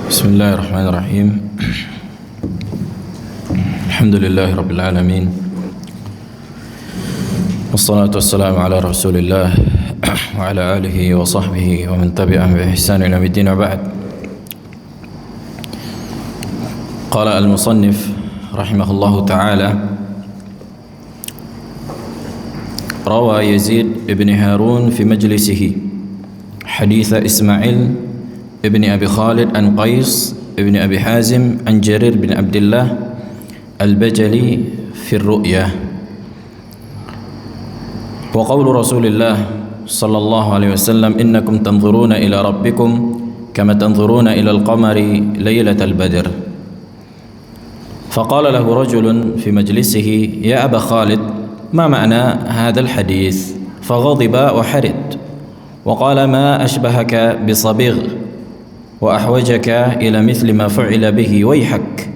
بسم الله الرحمن الرحيم. الحمد لله رب العالمين، والصلاة والسلام على رسول الله وعلى آله وصحبه ومن تبعهم بإحسان إلى يوم الدين، وبعد. قال المصنف رحمه الله تعالى: روى يزيد بن هارون في مجلسه حديث إسماعيل ابن أبي خالد عن قيس ابن أبي حازم عن جرير بن عبد الله البجلي في الرؤيا. وقول رسول الله صلى الله عليه وسلم: إنكم تنظرون إلى ربكم كما تنظرون إلى القمر ليلة البدر. فقال له رجل في مجلسه: يا أبا خالد، ما معنى هذا الحديث؟ فغضب وحرد وقال: ما أشبهك بصبيغ وأحوجك إلى مثل ما فعل به، ويحك،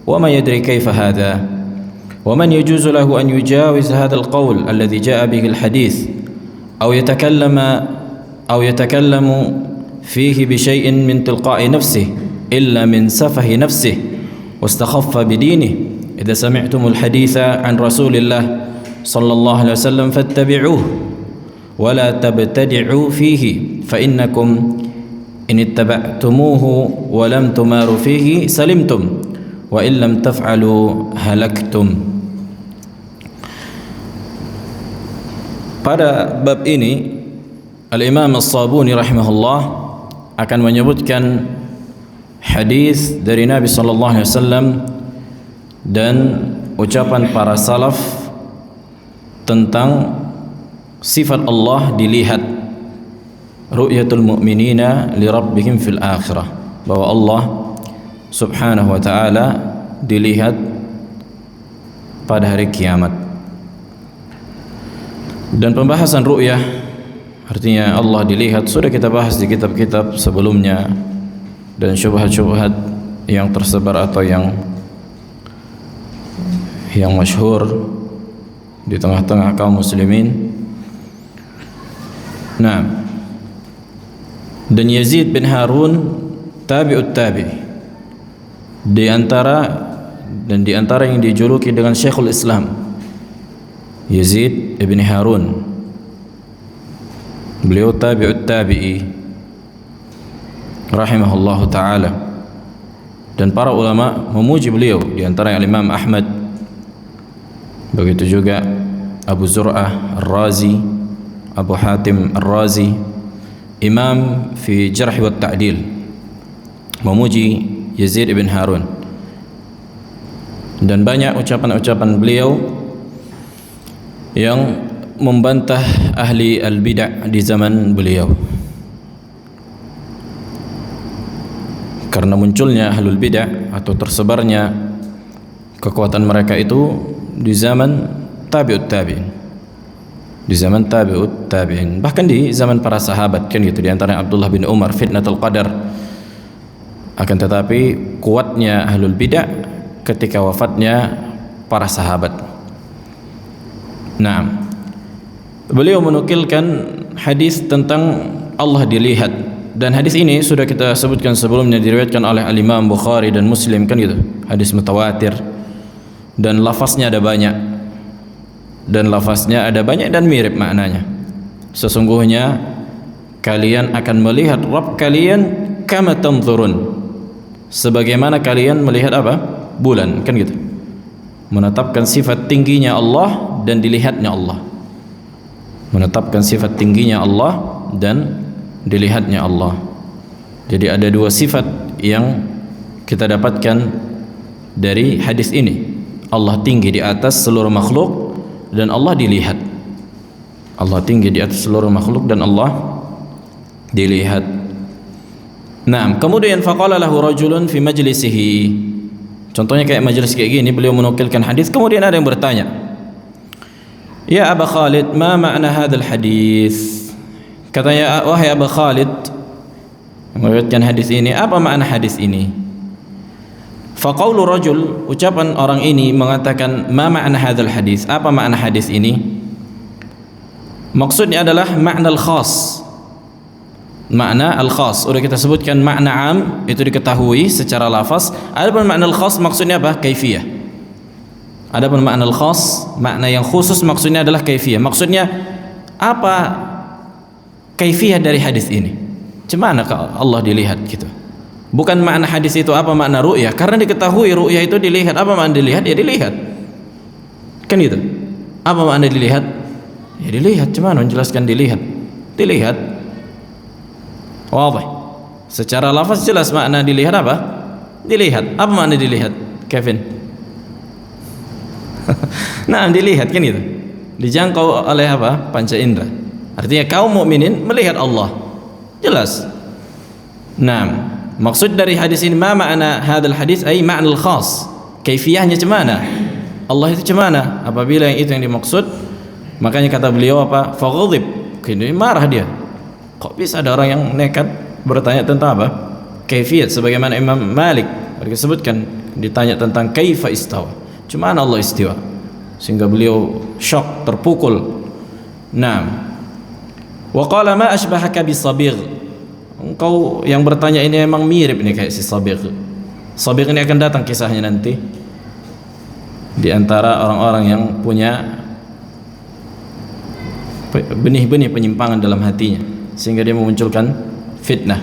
وما يدري كيف هذا، ومن يجوز له أن يجاوز هذا القول الذي جاء به الحديث أو يتكلم فيه بشيء من تلقاء نفسه إلا من سفه نفسه واستخف بدينه. إذا سمعتم الحديث عن رسول الله صلى الله عليه وسلم فاتبعوه ولا تبتدعوا فيه، فإنكم إن اتبعتموه ولم تماروا فيه سلمتم، وإن لم تفعلوا هلكتم. Pada bab ini Al-Imam As-Sabuni rahimahullah akan menyebutkan hadis dari Nabi sallallahu alaihi wasallam dan ucapan para salaf tentang sifat Allah dilihat, ru'yatul mu'minina li rabbihim fil akhirah, bahwa Allah subhanahu wa ta'ala dilihat pada hari kiamat. Dan pembahasan ru'yah, artinya Allah dilihat, sudah kita bahas di kitab-kitab sebelumnya, dan syubhat-syubhat yang tersebar atau yang masyhur di tengah-tengah kaum muslimin. Nah, dan Yazid bin Harun tabi'ut tabi', di antara yang dijuluki dengan Syekhul Islam, Yazid bin Harun, beliau tabi'ut tabi'i rahimahullahu ta'ala, dan para ulama memuji beliau, di antara Imam Ahmad, begitu juga Abu Zur'ah Ar-Razi, Abu Hatim Ar-Razi, Imam fi Jarh wa Ta'dil, memuji Yazid bin Harun. Dan banyak ucapan-ucapan beliau yang membantah ahli al-bid'ah di zaman beliau, karena munculnya ahlul bid'ah atau tersebarnya kekuatan mereka itu di zaman tabi'ut tabi'in, di zaman tabi'ut tabi'in, bahkan di zaman para sahabat, kan gitu, di antara Abdullah bin Umar, fitnatul qadar. Akan tetapi kuatnya ahlul bidah ketika wafatnya para sahabat. Nah, beliau menukilkan hadis tentang Allah dilihat, dan hadis ini sudah kita sebutkan sebelumnya, diriwayatkan oleh Al-Imam Bukhari dan Muslim, kan gitu, hadis mutawatir, dan lafaznya ada banyak, dan mirip maknanya. Sesungguhnya kalian akan melihat Rabb kalian kama tanzurun, sebagaimana kalian melihat apa? Bulan, kan gitu. Menetapkan sifat tingginya Allah dan dilihatnya Allah. Menetapkan sifat tingginya Allah dan dilihatnya Allah. Jadi ada dua sifat yang kita dapatkan dari hadis ini. Allah tinggi di atas seluruh makhluk dan Allah dilihat. Allah tinggi di atas seluruh makhluk dan Allah dilihat. Nah, kemudian faqala lahu rajulun fi majlisihi. Contohnya kayak majelis kayak gini, beliau menukilkan hadis, kemudian ada yang bertanya, "Ya Aba Khalid, ma ma'na hadzal hadis?" Katanya, wahai Aba Khalid, meriwayatkan hadis ini, apa makna hadis ini? Faqaulu rajul, ucapan orang ini mengatakan, ma ma'na hadzal hadis? Apa makna hadis ini? Maksudnya adalah makna al-khas, Makna al-khas sudah kita sebutkan, makna am itu diketahui secara lafaz. Adapun makna al-khas maksudnya apa? Kaifiyah. Adapun makna al-khas, makna yang khusus maksudnya adalah kaifiyah. Maksudnya apa kaifiyah dari hadis ini? Cemana Allah dilihat gitu. Bukan makna hadis itu apa makna ru'yah, karena diketahui ru'yah itu dilihat. Apa makna dilihat? Ya dilihat. Kan gitu. Apa makna dilihat? Ya dilihat. Cemana menjelaskan dilihat? Dilihat. Wadih. Secara lafaz jelas makna dilihat apa? Dilihat. Apa makna dilihat, Kevin? Nah, dilihat kan itu. Dijangkau oleh apa? Panca indera. Artinya kaum mukminin melihat Allah. Jelas. Nah, maksud dari hadis ini, ma makna hadal hadis, ay makna al-khas. Kaifiyahnya cemana? Allah itu cemana? Apabila yang itu yang dimaksud, makanya kata beliau apa? Faghadib. Kini marah dia. Kok bisa ada orang yang nekat bertanya tentang apa? Kaifiyat, sebagaimana Imam Malik disebutkan ditanya tentang kaifa istawa. Cumana Allah istiwa? Sehingga beliau syok, terpukul. Naam. Wa qala ma asbahaka bisabigh. Engkau yang bertanya ini memang mirip nih kayak si Sabigh. Sabigh ini akan datang kisahnya nanti di antara orang-orang yang punya benih-benih penyimpangan dalam hatinya, sehingga dia memunculkan fitnah.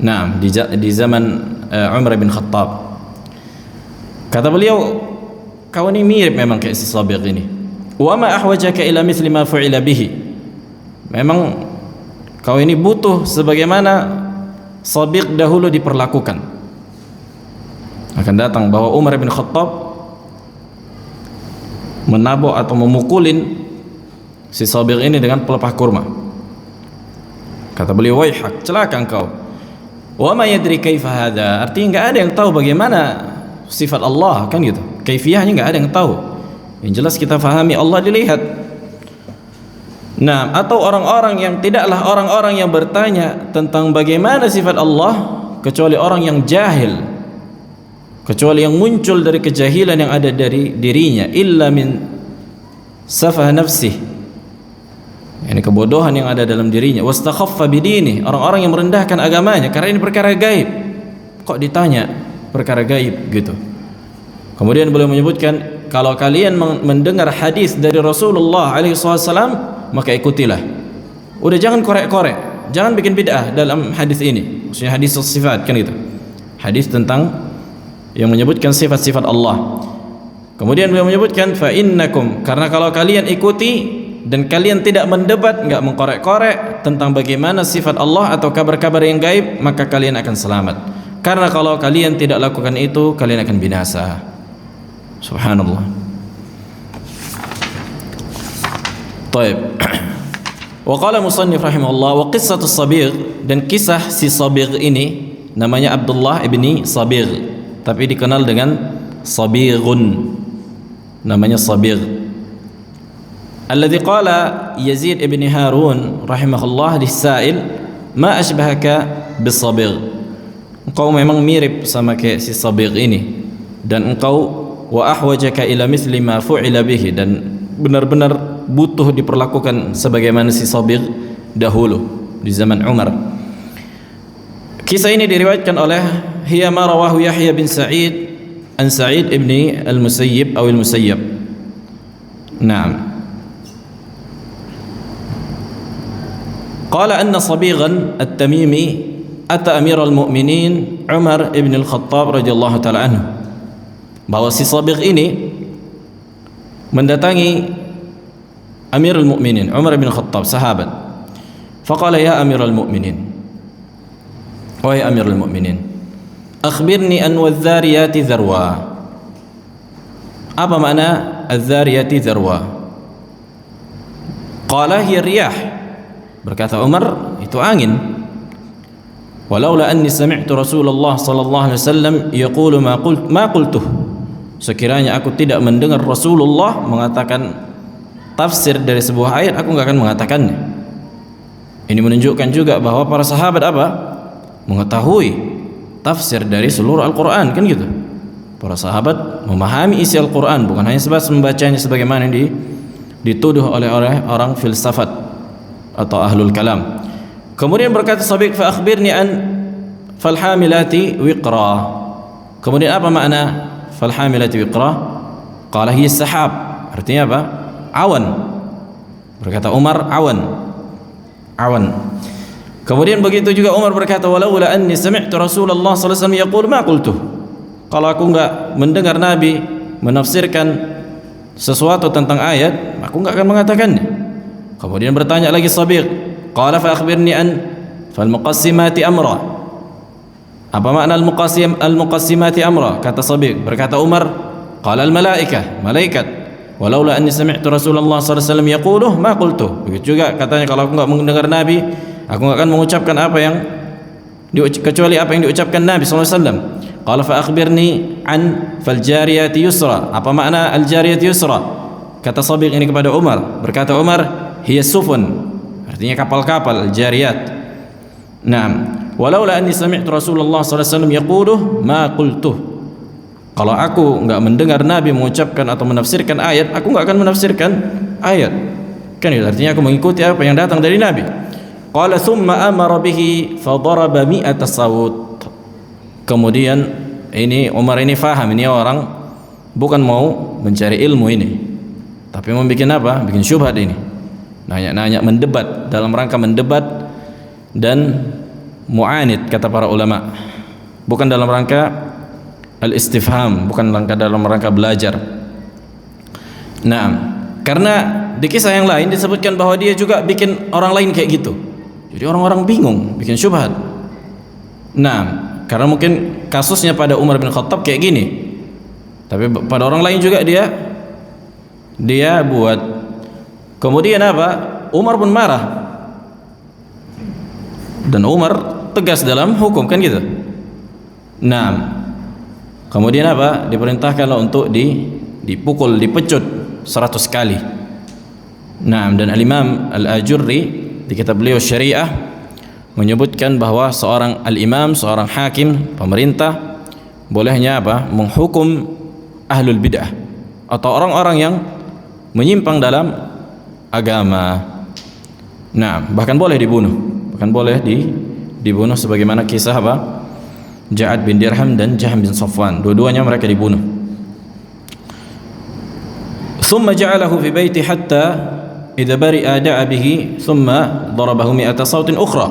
Nah, di zaman Umar bin Khattab, kata beliau, kau ini mirip memang kayak si Sabigh ini. Wa ma ahwajaka ila mithli ma fu'ila bihi. Memang kau ini butuh sebagaimana Sabigh dahulu diperlakukan. Akan datang bahwa Umar bin Khattab menabok atau memukulin si Sabigh ini dengan pelepah kurma. Kata beliau, waihak, celaka engkau. Wa ma yadri kaifa hadha. Artinya enggak ada yang tahu bagaimana sifat Allah, kan gitu. Kaifiyahnya enggak ada yang tahu. Yang jelas kita fahami Allah dilihat. Nah, atau orang-orang yang tidaklah orang-orang yang bertanya tentang bagaimana sifat Allah kecuali orang yang jahil, kecuali yang muncul dari kejahilan yang ada dari dirinya, illa min safah nafsih. Ini kebodohan yang ada dalam dirinya. Wastakhaffa bidini, orang-orang yang merendahkan agamanya karena ini perkara gaib. Kok ditanya perkara gaib gitu. Kemudian beliau menyebutkan, kalau kalian mendengar hadis dari Rasulullah SAW, maka ikutilah. Udah jangan korek-korek, jangan bikin bid'ah dalam hadis ini. Maksudnya hadis sifat, kan gitu. Hadis tentang yang menyebutkan sifat-sifat Allah. Kemudian beliau menyebutkan, fa innakum, karena kalau kalian ikuti dan kalian tidak mendebat, enggak mengkorek-korek tentang bagaimana sifat Allah atau kabar-kabar yang gaib, maka kalian akan selamat. Karena kalau kalian tidak lakukan itu, kalian akan binasa. Subhanallah. Taib. Wa qala musannif rahimahullah, wa qissatu Sabigh, dan kisah si Sabigh ini namanya Abdullah ibni Sabigh, tapi dikenal dengan Sabighun, namanya Sabigh. Alladhi qala Yazid ibn Harun rahimahullah lis-sa'il, ma ashbahaka bis-Sabigh. Engkau memang mirip sama kayak si Sabigh ini, dan engkau wa ahwajaka ila mithli ma fu'ila bihi, dan benar-benar butuh diperlakukan sebagaimana si Sabigh dahulu di zaman Umar. Kisah ini diriwayatkan oleh hiya ma rawahu Yahya bin Sa'id an Sa'id ibni al-Musayyib atau al-Musayyab. Naam. Qala anna Sabighan at-Tamimi ata Amirul Mukminin Umar ibn al-Khattab radhiyallahu taala anhu, bahwa si Sabigh ini mendatangi Amirul Mukminin Umar bin Khattab, sahabat. Faqala ya Amirul Mukminin, wahai Amirul Mukminin, akhbirni an wadh-dhariyati dharwa. Apa makna adh-dhariyati dharwa? Qala hiya riyah. Berkata Umar, itu angin. Walaula anni sami'tu Rasulullah sallallahu alaihi wasallam yaqulu ma qultuh. Sekiranya aku tidak mendengar Rasulullah mengatakan tafsir dari sebuah ayat, aku enggak akan mengatakannya. Ini menunjukkan juga bahwa para sahabat apa? Mengetahui tafsir dari seluruh Al-Qur'an, kan gitu. Para sahabat memahami isi Al-Qur'an, bukan hanya sebatas membacanya sebagaimana dituduh oleh orang filsafat atau ahlul kalam. Kemudian berkata Sabiq, fa akhbirni an falhamilati wiqra. Kemudian apa makna falhamilati wiqra? Qala hiya sahab. Artinya apa? Awan. Berkata Umar, awan. Awan. Kemudian begitu juga Umar berkata, walaula anni sami'tu Rasulullah sallallahu alaihi wasallam yaqul ma qultu. Kalau aku enggak mendengar Nabi menafsirkan sesuatu tentang ayat, aku enggak akan mengatakannya. Kemudian bertanya lagi Sabiq, qala fa akhbirni an fal muqassimati amra. Apa makna al-muqassimati amra? Kata Sabiq, berkata Umar, qala al-malaikah, malaikat. Walaula anni sami'tu Rasulullah sallallahu alaihi wasallam yaquluh ma qultu. Begitu juga katanya, kalau aku enggak mendengar Nabi, aku enggak akan mengucapkan apa yang kecuali apa yang diucapkan Nabi sallallahu alaihi wasallam. Qala fa akhbirni an fal jariyati yusra. Apa makna al-jariyati yusra? Kata Sabiq ini kepada Umar, berkata Umar, hiya sufun. Artinya kapal-kapal, al-jariyat. Naam. Walaula anni sami'tu Rasulullah sallallahu alaihi wasallam yaquluh ma qultuh. Kalau aku enggak mendengar Nabi mengucapkan atau menafsirkan ayat, aku enggak akan menafsirkan ayat. Kan itu artinya aku mengikuti apa yang datang dari Nabi. Qala thumma amara bihi fa daraba mi'ata sawt. Kemudian ini Umar ini faham, ini orang bukan mau mencari ilmu ini, tapi mau bikin apa? Bikin syubhat ini. Nanya-nanya, mendebat, dalam rangka mendebat dan mu'anid kata para ulama, bukan dalam rangka al-istifham, bukan dalam rangka belajar. Nah, karena di kisah yang lain disebutkan bahwa dia juga bikin orang lain kayak gitu, jadi orang-orang bingung, bikin syubhat. Nah, karena mungkin kasusnya pada Umar bin Khattab kayak gini, tapi pada orang lain juga dia buat. Kemudian apa? Umar pun marah, dan Umar tegas dalam hukum, kan gitu. Nah, kemudian apa? Diperintahkanlah untuk dipukul, dipecut 100 kali. Nah, dan Al-Imam Al-Ajurri di kitab beliau Syariah menyebutkan bahwa seorang al-imam, seorang hakim, pemerintah bolehnya apa? Menghukum ahlul bid'ah atau orang-orang yang menyimpang dalam agama. Nah, bahkan boleh dibunuh, bahkan boleh dibunuh sebagaimana kisah apa? Ja'ad bin Dirham dan Jahm bin Safwan, dua-duanya mereka dibunuh. Thumma ja'alahu fi baiti hatta idza bari'a da'a bihi thumma darabahu mi'ata sautin ukhra.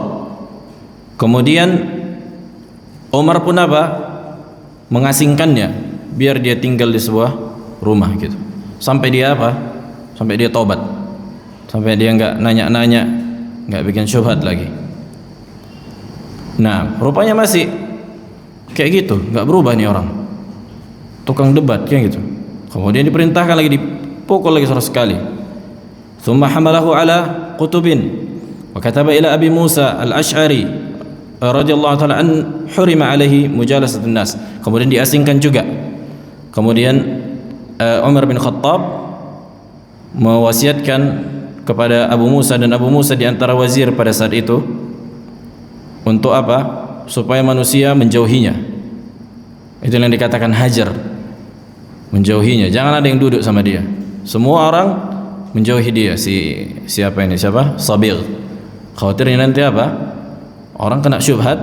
Kemudian Umar pun apa? Mengasingkannya biar dia tinggal di sebuah rumah gitu. Sampai dia apa? Sampai dia taubat. Sampai dia enggak nanya-nanya, enggak bikin syubhat lagi. Nah, rupanya masih kayak gitu, enggak berubah nih orang. Tukang debat kayak gitu. Kemudian diperintahkan lagi, dipukul lagi 100 kali. Thumma hamalahu ala qutubin wa kataba ila Abi Musa al-Ash'ari radhiyallahu ta'ala an hurima alaihi mujalasatun nas. Kemudian diasingkan juga. Kemudian Umar bin Khattab mewasiatkan kepada Abu Musa, dan Abu Musa di antara wazir pada saat itu, untuk apa? Supaya manusia menjauhinya. Itu yang dikatakan hajar, menjauhinya. Jangan ada yang duduk sama dia. Semua orang menjauhi dia. Siapa ini? Siapa? Sabiq. Khawatirnya nanti apa? Orang kena syubhat.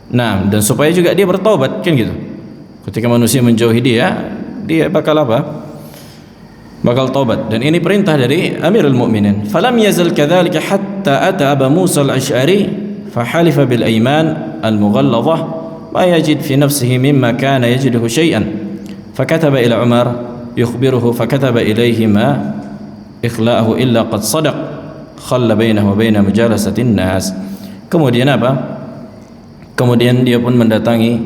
Nah, dan supaya juga dia bertaubat, kan gitu. Ketika manusia menjauhi dia bakal apa? Bakal taubat. Dan ini perintah dari Amirul Mukminin. Falam yazal kadzalika hatta ata Abu Musa al-Asy'ari fahalifa bil ayman al-mughalladhah ma yajid fi nafsihi mimma kana yajiduhu shay'an. Fakataba ila Umar yukhbiruhu fakataba ilayhi ma ikhla'ahu illa qad sadaq khalla bainahu wa baina mujalasatin nas. Kemudian apa? Kemudian dia pun mendatangi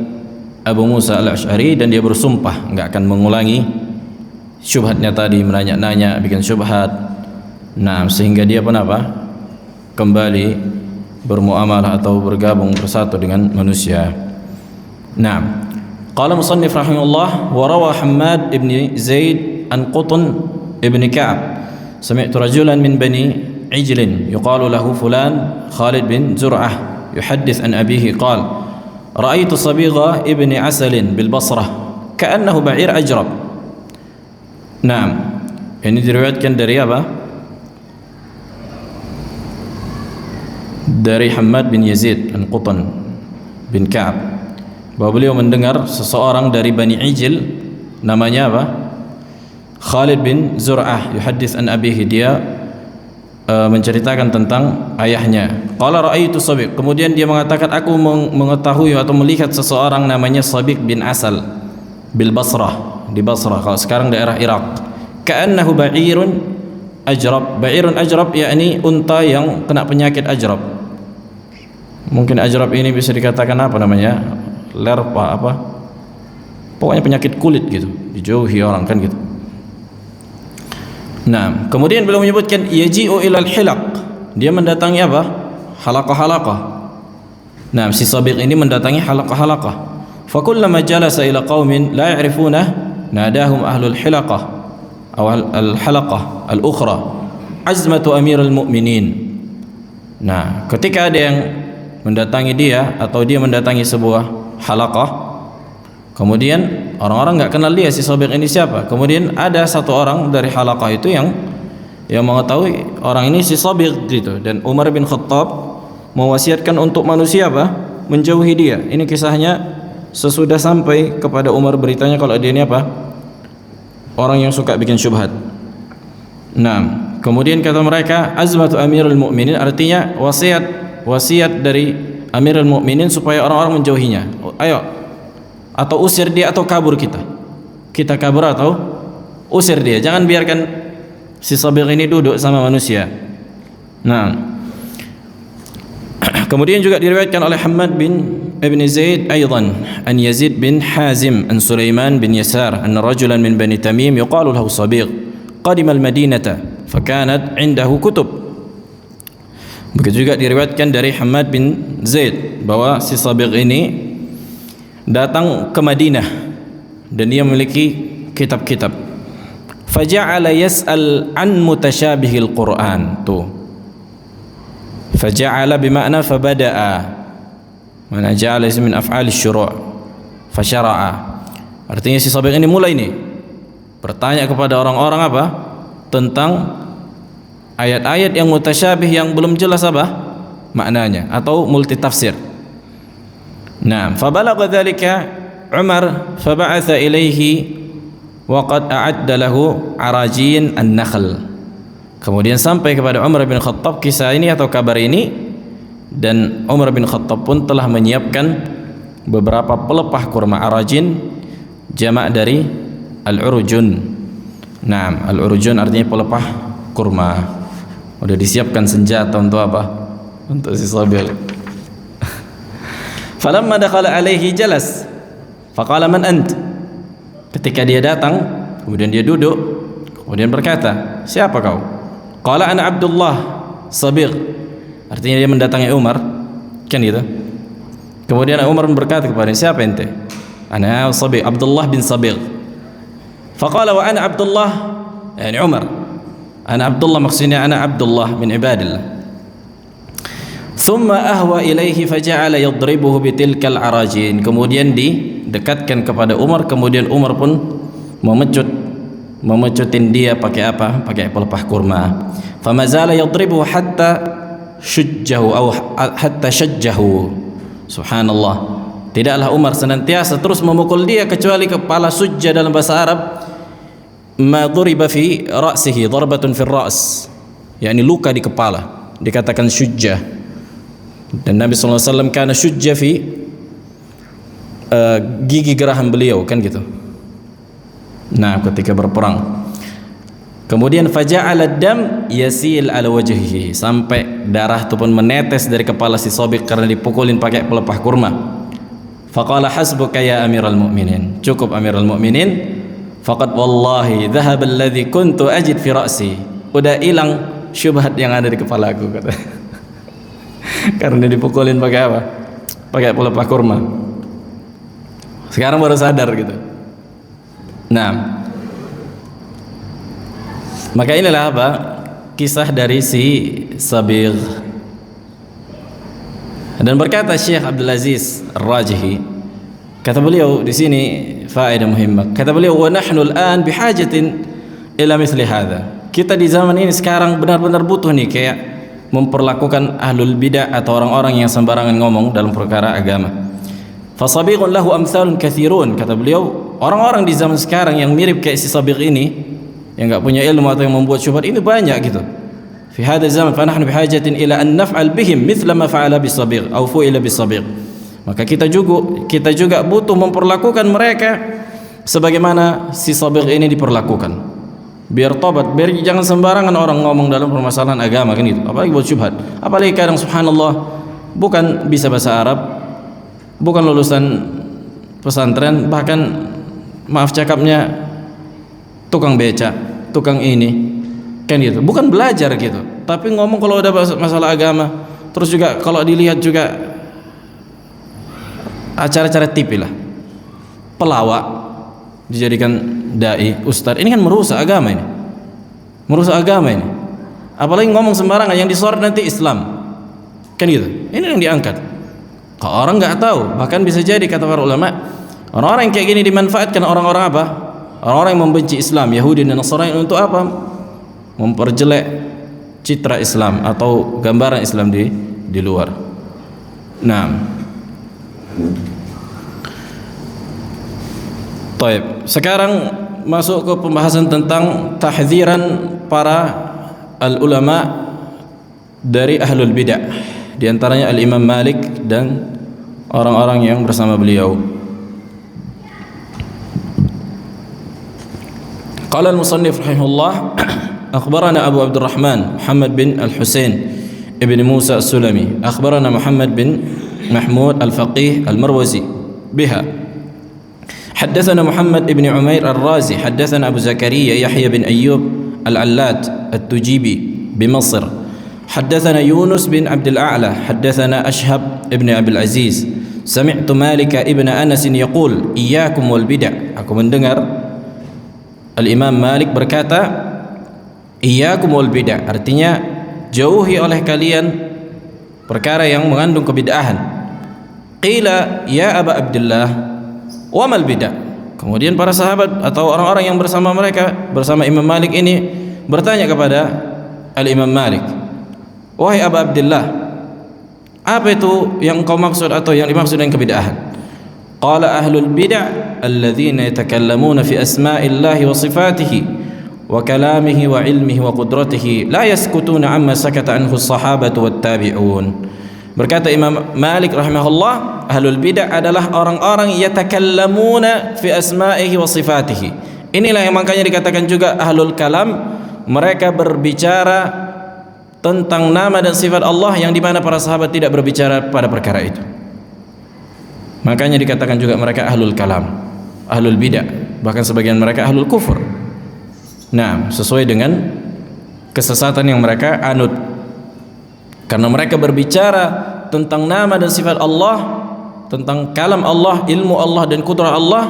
Abu Musa al-Asy'ari dan dia bersumpah enggak akan mengulangi syubhatnya tadi, menanya-nanya, bikin syubhat. Nah, sehingga dia pun apa? Kembali bermuamalah atau bergabung bersatu dengan manusia. Nah, qala musannif rahimahullah wa rawa Hammad ibn Zaid an Qutn ibn Ka'ab sami'tu rajulan min bani عجل يقال له فلان خالد بن زرعة يحدث عن أبيه قال رأيت صبيغ ابن عسل بالبصرة كأنه بعير أجرب. نعم, ini diriwayatkan dari apa? dari Hammad bin Yazid bin Qutan bin Ka'ab, bahwa beliau mendengar seseorang dari Bani Ijil namanya apa? Khalid bin Zur'ah yuhaddits an abihi, dia menceritakan tentang ayahnya. Qala ra'aitu Sabiq, kemudian dia mengatakan aku mengetahui atau melihat seseorang namanya Sabiq bin Asal bil Basrah, di Basrah, kalau sekarang daerah Irak. Ka'annahu ba'irun ajrab. Ba'irun ajrab yakni unta yang kena penyakit ajrab. Mungkin ajrab ini bisa dikatakan apa namanya? Lerpa apa? Pokoknya penyakit kulit gitu, dijauhi orang kan gitu. Nah, kemudian beliau menyebutkan yaji'u ilal hilaq, dia mendatangi apa? Halaqah-halaqah. Nah, si Sabiq ini mendatangi halaqah-halaqah. Fa kullama jalasa ila qaumin la ya'rifunah nadahum ahlul hilaqah aw al-halaqah al-ukhra azmatu amirul mu'minin. Nah, ketika ada yang mendatangi dia atau dia mendatangi sebuah halaqah, kemudian orang-orang nggak kenal dia, si Sabiq ini siapa. Kemudian ada satu orang dari halaqah itu yang mengetahui orang ini si Sabiq gitu, dan Umar bin Khattab mewasiatkan untuk manusia apa? Menjauhi dia. Ini kisahnya sesudah sampai kepada Umar beritanya kalau dia ini apa? Orang yang suka bikin syubhat. Nah, kemudian kata mereka azmatu amirul mu'minin, artinya wasiat dari amirul mu'minin supaya orang-orang menjauhinya. Ayo, atau usir dia atau kabur kita kabur atau usir dia, jangan biarkan si Sabiq ini duduk sama manusia. Nah, kemudian juga diriwayatkan oleh Hammad bin Ibn Zaid aidan an Yazid bin Hazim an Sulaiman bin Yasar anna rajulan min Bani Tamim yuqalu lahu Sabiq qadima al-Madinata fakanat indahu kutub. Begitu juga diriwayatkan dari Hammad bin Zaid bahwa si Sabiq ini datang ke Madinah dan dia memiliki kitab-kitab. Faja'ala yas'al an mutasyabihil Qur'an. Tuh, faja'ala bimakna fabada'a, mana ja'ala ism min af'alis syuru', fasyara'a. Artinya si Sabiq ini mulai nih bertanya kepada orang-orang apa? Tentang ayat-ayat yang mutasyabih, yang belum jelas apa maknanya, atau multi tafsir. Nah, fabalagha dzalika Umar faba'atha ilaihi wa qad a'adda lahu arajin an-nakhl. Kemudian sampai kepada Umar bin Khattab kisah ini atau kabar ini, dan Umar bin Khattab pun telah menyiapkan beberapa pelepah kurma. Arajin jamak dari al-urujun. Nah, al-urujun artinya pelepah kurma. Udah disiapkan senjata untuk apa? Untuk si Sabiq. Falamma dakhala alaihi jalas faqala man ant. Ketika dia datang, kemudian dia duduk, kemudian berkata, siapa kau? Qala ana Abdullah Sabiq. Artinya dia mendatangi Umar, kan gitu. Kemudian Umar berkata kepada dia, siapa ente? Ana Sabiq, Abdullah bin Sabiq. Faqala wa ana Abdullah, yani Umar. Ana Abdullah, maksudnya ana Abdullah min ibadillah. Thumma ahwa ilaihi faja'ala yadribuhu bitilkal arajin. Kemudian didekatkan kepada Umar, kemudian Umar pun memecutin dia pakai apa? Pakai pelepah kurma. Famazala yadribuhu hatta syujjahu atau hatta syajjahu. Subhanallah. Tidaklah Umar senantiasa terus memukul dia kecuali kepala sujja dalam bahasa Arab ma duriba fi ra'sihi darbatun fi ra's, yakni luka di kepala, dikatakan syujjah. Dan Nabi SAW karena syujja fi gigi geraham beliau, kan gitu. Nah, ketika berperang, kemudian faja'ala dam yasil ala wajhihi, sampai darah itu pun menetes dari kepala si Sabiq karena dipukulin pakai pelepah kurma. Faqala hasbuka ya amiral mu'minin, cukup amiral mu'minin. Faqad wallahi dhahaba alladhi kuntu ajid fi ra'si, udah hilang syubhat yang ada di kepalaku, kata. Karena dipukulin pakai apa? Pakai pelepah kurma. Sekarang baru sadar gitu. Nah, maka inilah apa? Kisah dari si Sabiq. Dan berkata Syekh Abdul Aziz Ar-Rajihi, kata beliau di sini faedah muhimmah. Kata beliau, wa nahnu al-an bihajatin ila mithli hadha. Kita di zaman ini sekarang benar-benar butuh nih kayak memperlakukan ahlul bidah atau orang-orang yang sembarangan ngomong dalam perkara agama. Fasabiqun lahu amsalun katsirun, kata beliau, orang-orang di zaman sekarang yang mirip kayak si Sabiq ini, yang enggak punya ilmu atau yang membuat syubhat ini banyak gitu. Fi hadzal zaman fa nahnu bihajatin ila an naf'al bihim mithla ma fa'ala bis-Sabiq aw fu'ila bis-Sabiq. Maka kita juga butuh memperlakukan mereka sebagaimana si Sabiq ini diperlakukan. Biar tobat, biar jangan sembarangan orang ngomong dalam permasalahan agama kan gitu. Apalagi buat syubhat. Apalagi kadang subhanallah bukan bisa bahasa Arab, bukan lulusan pesantren, bahkan maaf cakapnya tukang beca, tukang ini kan gitu. Bukan belajar gitu, tapi ngomong kalau ada masalah agama. Terus juga kalau dilihat juga acara-acara TV lah, pelawak dijadikan dai, ustadz. Ini kan merusak agama ini. Merusak agama ini. Apalagi ngomong sembarangan, yang disorot nanti Islam. Kan gitu. Ini yang diangkat. Kalau orang nggak tahu, bahkan bisa jadi kata para ulama, orang-orang yang kayak gini dimanfaatkan orang-orang apa? Orang-orang yang membenci Islam, Yahudi dan Nasrani, untuk apa? Memperjelek citra Islam atau gambaran Islam di luar. Nah, baik. Sekarang masuk ke pembahasan tentang tahdziran para al-ulama dari ahlul bidah. Di antaranya al-Imam Malik dan orang-orang yang bersama beliau. Qala al-musannif rahimahullah, akhbarana Abu Abdurrahman Muhammad bin Al-Husain ibn Musa As-Sulami, akhbarana Muhammad bin Mahmud Al-Faqih Al-Marwazi biha. حدثنا محمد بن عمير الرازي حدثنا أبو زكريا يحيى بن أيوب العلات التجيبي بمصر حدثنا يونس بن عبد الأعلى حدثنا أشهب ابن أبي العزيز سمعت مالك ابن أنس يقول إياكم والبدع. Aku mendengar Al-Imam Malik berkata Iyyakum wal bid'ah, artinya jauhi oleh kalian perkara yang mengandung kebid'ahan. Qila ya Aba Abdullah wa mal bid'ah. Kemudian para sahabat atau orang-orang yang bersama mereka, bersama Imam Malik ini bertanya kepada Al-Imam Malik, wahai Aba Abdullah, apa itu yang kau maksud atau yang dimaksud dengan kebid'ahan? Qala ahlul bid'ah alladzina yatakallamuna fi asma'illahi wa sifatihi wa kalamihi wa ilmihi wa qudratihi la yaskutuna amma sakata anhu as-sahabatu wat tabi'un. Berkata Imam Malik rahimahullah, ahlul bid'ah adalah orang-orang yatakallamuna fi asma'ihi wa sifatihi. Inilah yang makanya dikatakan juga ahlul kalam, mereka berbicara tentang nama dan sifat Allah yang dimana para sahabat tidak berbicara pada perkara itu. Makanya dikatakan juga mereka ahlul kalam, ahlul bidah, bahkan sebagian mereka ahlul kufur. Nah, sesuai dengan kesesatan yang mereka anut, karena mereka berbicara tentang nama dan sifat Allah, tentang kalam Allah, ilmu Allah dan kudrah Allah,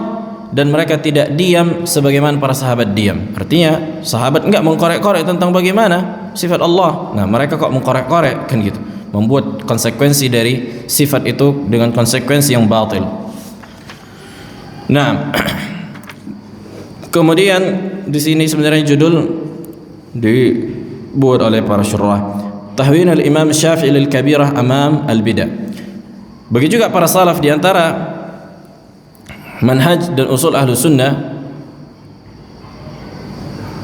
dan mereka tidak diam sebagaimana para sahabat diam. Artinya sahabat enggak mengkorek-korek tentang bagaimana sifat Allah. Nah, mereka kok mengkorek-korek kan gitu, membuat konsekuensi dari sifat itu dengan konsekuensi yang batil. Nah, kemudian di sini sebenarnya judul dibuat oleh para syurah, Tahwin al-Imam Syafi'i lil-Kabirah amam al-bidah. Begitu juga para salaf, di antara manhaj dan usul ahlu sunnah,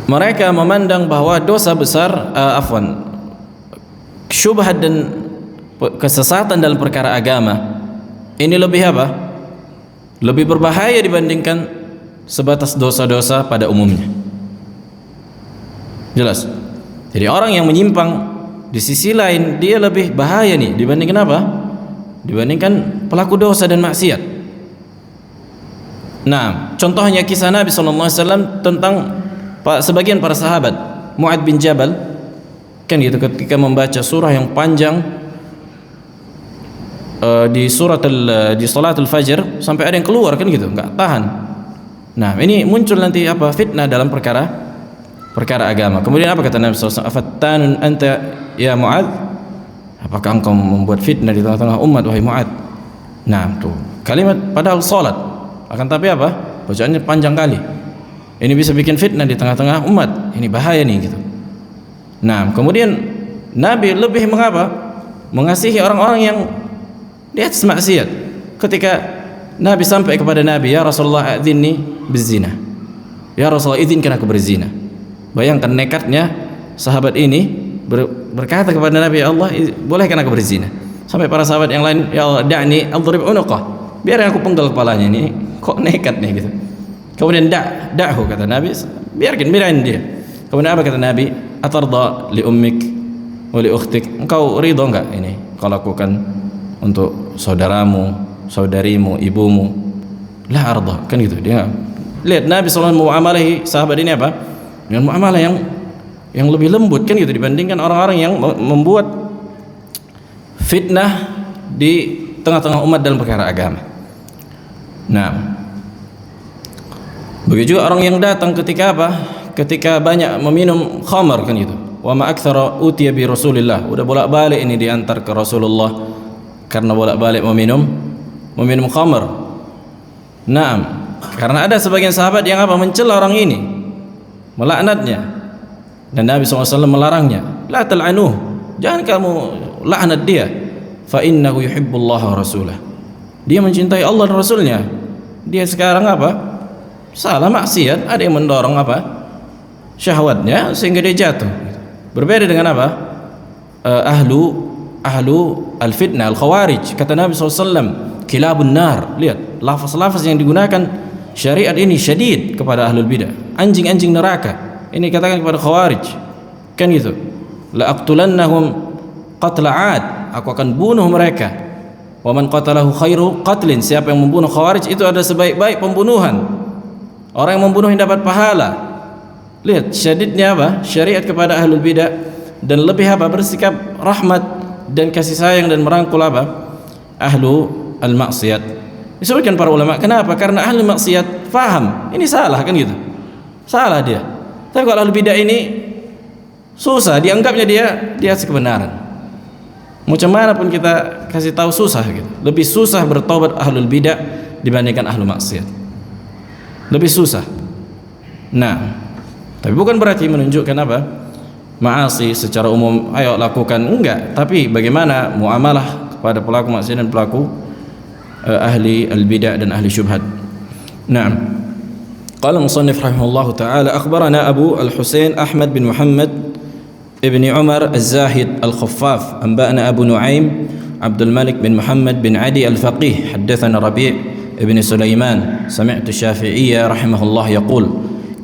mereka memandang bahwa dosa besar, syubhat dan kesesatan dalam perkara agama ini lebih apa? Lebih berbahaya dibandingkan sebatas dosa-dosa pada umumnya. Jelas. Jadi orang yang menyimpang di sisi lain dia lebih bahaya nih dibandingkan apa? Dibandingkan pelaku dosa dan maksiat. Nah, contohnya kisah Nabi SAW tentang sebagian para sahabat. Mu'ad bin Jabal kan gitu, ketika membaca surah yang panjang di salatul fajr sampai ada yang keluar kan gitu, nggak tahan. Nah, ini muncul nanti apa? Fitnah dalam perkara agama. Kemudian apa kata Nabi SAW? Afattanun anta ya Mu'ad? Apakah engkau membuat fitnah di tengah-tengah umat wahai Mu'ad? Nah, tuh kalimat padahal salat, akan tapi apa? Bacaannya panjang kali. Ini bisa bikin fitnah di tengah-tengah umat. Ini bahaya nih gitu. Nah, kemudian Nabi lebih mengapa? Mengasihi orang-orang yang di atas maksiat. Ketika Nabi sampai kepada Nabi, ya Rasulullah, adzinni bizina. Ya Rasulullah, izinkan aku berzina. Bayangkan nekatnya sahabat ini berkata kepada Nabi, ya Allah, bolehkan aku berzina. Sampai para sahabat yang lain, ya Allah, da'ni adrib unuqah, biar aku penggal kepalanya. Ini kok nekat nih gitu. Kemudian da'hu, kata Nabi, biarin dia. Kemudian apa kata Nabi? Atarda li ummik wa li ukhtik, engkau ridho enggak ini kalau lakukan untuk saudaramu, saudarimu, ibumu? La arda, kan gitu. Dia lihat Nabi SAW muamalahi sahabat ini apa? Dengan muamalah yang lebih lembut, kan gitu, dibandingkan orang-orang yang membuat fitnah di tengah-tengah umat dalam perkara agama. Nah, begitu juga orang yang datang ketika apa? Ketika banyak meminum khamar, kan gitu. Wa ma aktsara utiya bi Rasulillah. Udah bolak-balik ini diantar ke Rasulullah karena bolak-balik meminum khamar. Naam, karena ada sebagian sahabat yang apa? Mencela orang ini, melaknatnya. Dan Nabi SAW melarangnya. La tal'anuh, jangan kamu laknat dia. Fa innahu yuhibbullah wa rasulah. Dia mencintai Allah dan Rasulnya. Dia sekarang apa? Salah maksiat, ada yang mendorong apa? Syahwatnya sehingga dia jatuh. Berbeda dengan apa? Ahlu al-fitnah, al-khawarij. Kata Nabi SAW, kilabun nar. Lihat, lafaz-lafaz yang digunakan syariat ini syadid kepada ahlul bidah. Anjing-anjing neraka. Ini katakan kepada khawarij. Kan gitu. La aqtulannahum qatla 'ad. Aku akan bunuh mereka. Wa man qatalahu khairu qatlin. Siapa yang membunuh khawarij itu ada sebaik-baik pembunuhan. Orang yang membunuh yang dapat pahala. Lihat syadidnya apa? Syariat kepada ahlul bidah, dan lebih apa? Bersikap rahmat dan kasih sayang dan merangkul apa? Ahlu al-maksiyat. Disebutkan para ulama, kenapa? Karena ahlu maksiat faham ini salah, kan gitu. Salah dia. Tapi kalau ahlul bidah ini susah, dianggapnya dia di atas kebenaran. Macam mana pun kita kasih tahu susah gitu. Lebih susah bertobat ahlul bidah dibandingkan ahlu maksiat. Lebih susah. Nah, tapi bukan berarti menunjukkan apa? Maasi secara umum, ayo lakukan, enggak. Tapi bagaimana muamalah kepada pelaku maksiat dan pelaku ahli al-bid'ah dan ahli syubhat. Naam. Qala musannif rahimahullahu taala akhbarana Abu al-Husain Ahmad bin Muhammad ibn Umar az-Zahid al-Khaffaf anba'ana Abu Nuaim Abdul Malik bin Muhammad bin Adi al-Faqih haddatsana Rabi' ibn Sulaiman sami'tu Syafi'iyya rahimahullah yaqul,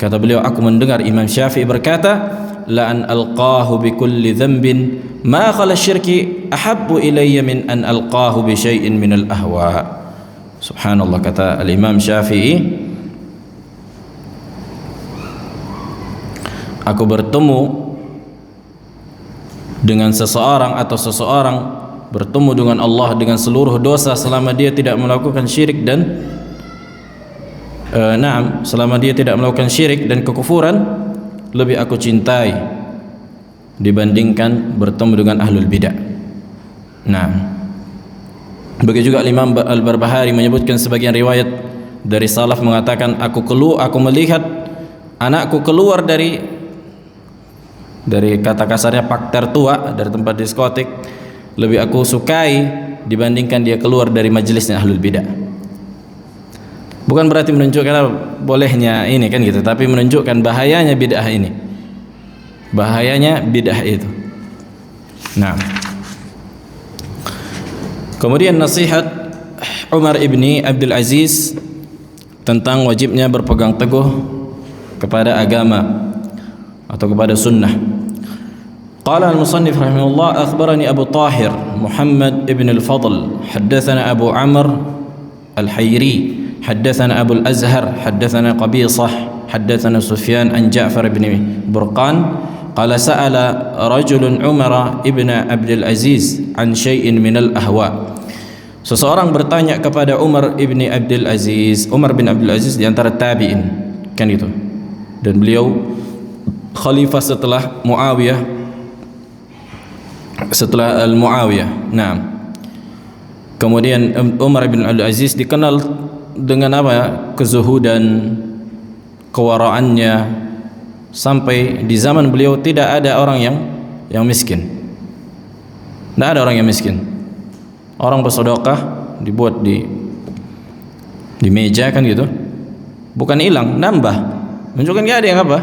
kata beliau, aku mendengar Imam Syafi'i berkata, la an alqahu bi kulli dhanbin ma khala syirki ahabbu ilayya min an alqahu bi syai'in min al-ahwa. Subhanallah, kata al-Imam Syafi'i, aku bertemu dengan seseorang atau seseorang bertemu dengan Allah dengan seluruh dosa selama dia tidak melakukan syirik dan selama dia tidak melakukan syirik dan kekufuran, lebih aku cintai dibandingkan bertemu dengan ahlul bidah. Nah, begitu juga Imam Al-Barbahari menyebutkan sebagian riwayat dari salaf mengatakan, aku melihat anakku keluar dari kata kasarnya pak tertua, dari tempat diskotik, lebih aku sukai dibandingkan dia keluar dari majelisnya ahlul bidah. Bukan berarti menunjukkan bolehnya ini, kan gitu, tapi menunjukkan bahayanya bid'ah ini, bahayanya bid'ah itu. Nah, kemudian nasihat Umar ibni Abdul Aziz tentang wajibnya berpegang teguh kepada agama atau kepada sunnah. Qala al-musannif rahimahullah akhbarani Abu Tahir Muhammad ibn al-Fadl haddatsana Abu Amr al-Hayri حدثنا أبو الأزهر حدثنا قبيصة حدثنا سفيان عن جعفر بن برقان قال سأل رجل عمر ابن عبد العزيز عن شيء من الأهواء. Seseorang bertanya kepada Umar ibni Abdul Aziz. Umar bin Abdul Aziz di antara tabi'in, kan itu, dan beliau khalifah setelah Muawiyah, setelah Al-Muawiyah. Nah, kemudian Umar bin Abdul Aziz dikenal dengan apa? Kezuhudan, kewaraannya, sampai di zaman beliau tidak ada orang yang miskin. Tidak ada orang yang miskin. Orang bersedekah dibuat di meja kan gitu. Bukan hilang, nambah. Menunjukkan nggak ada yang apa?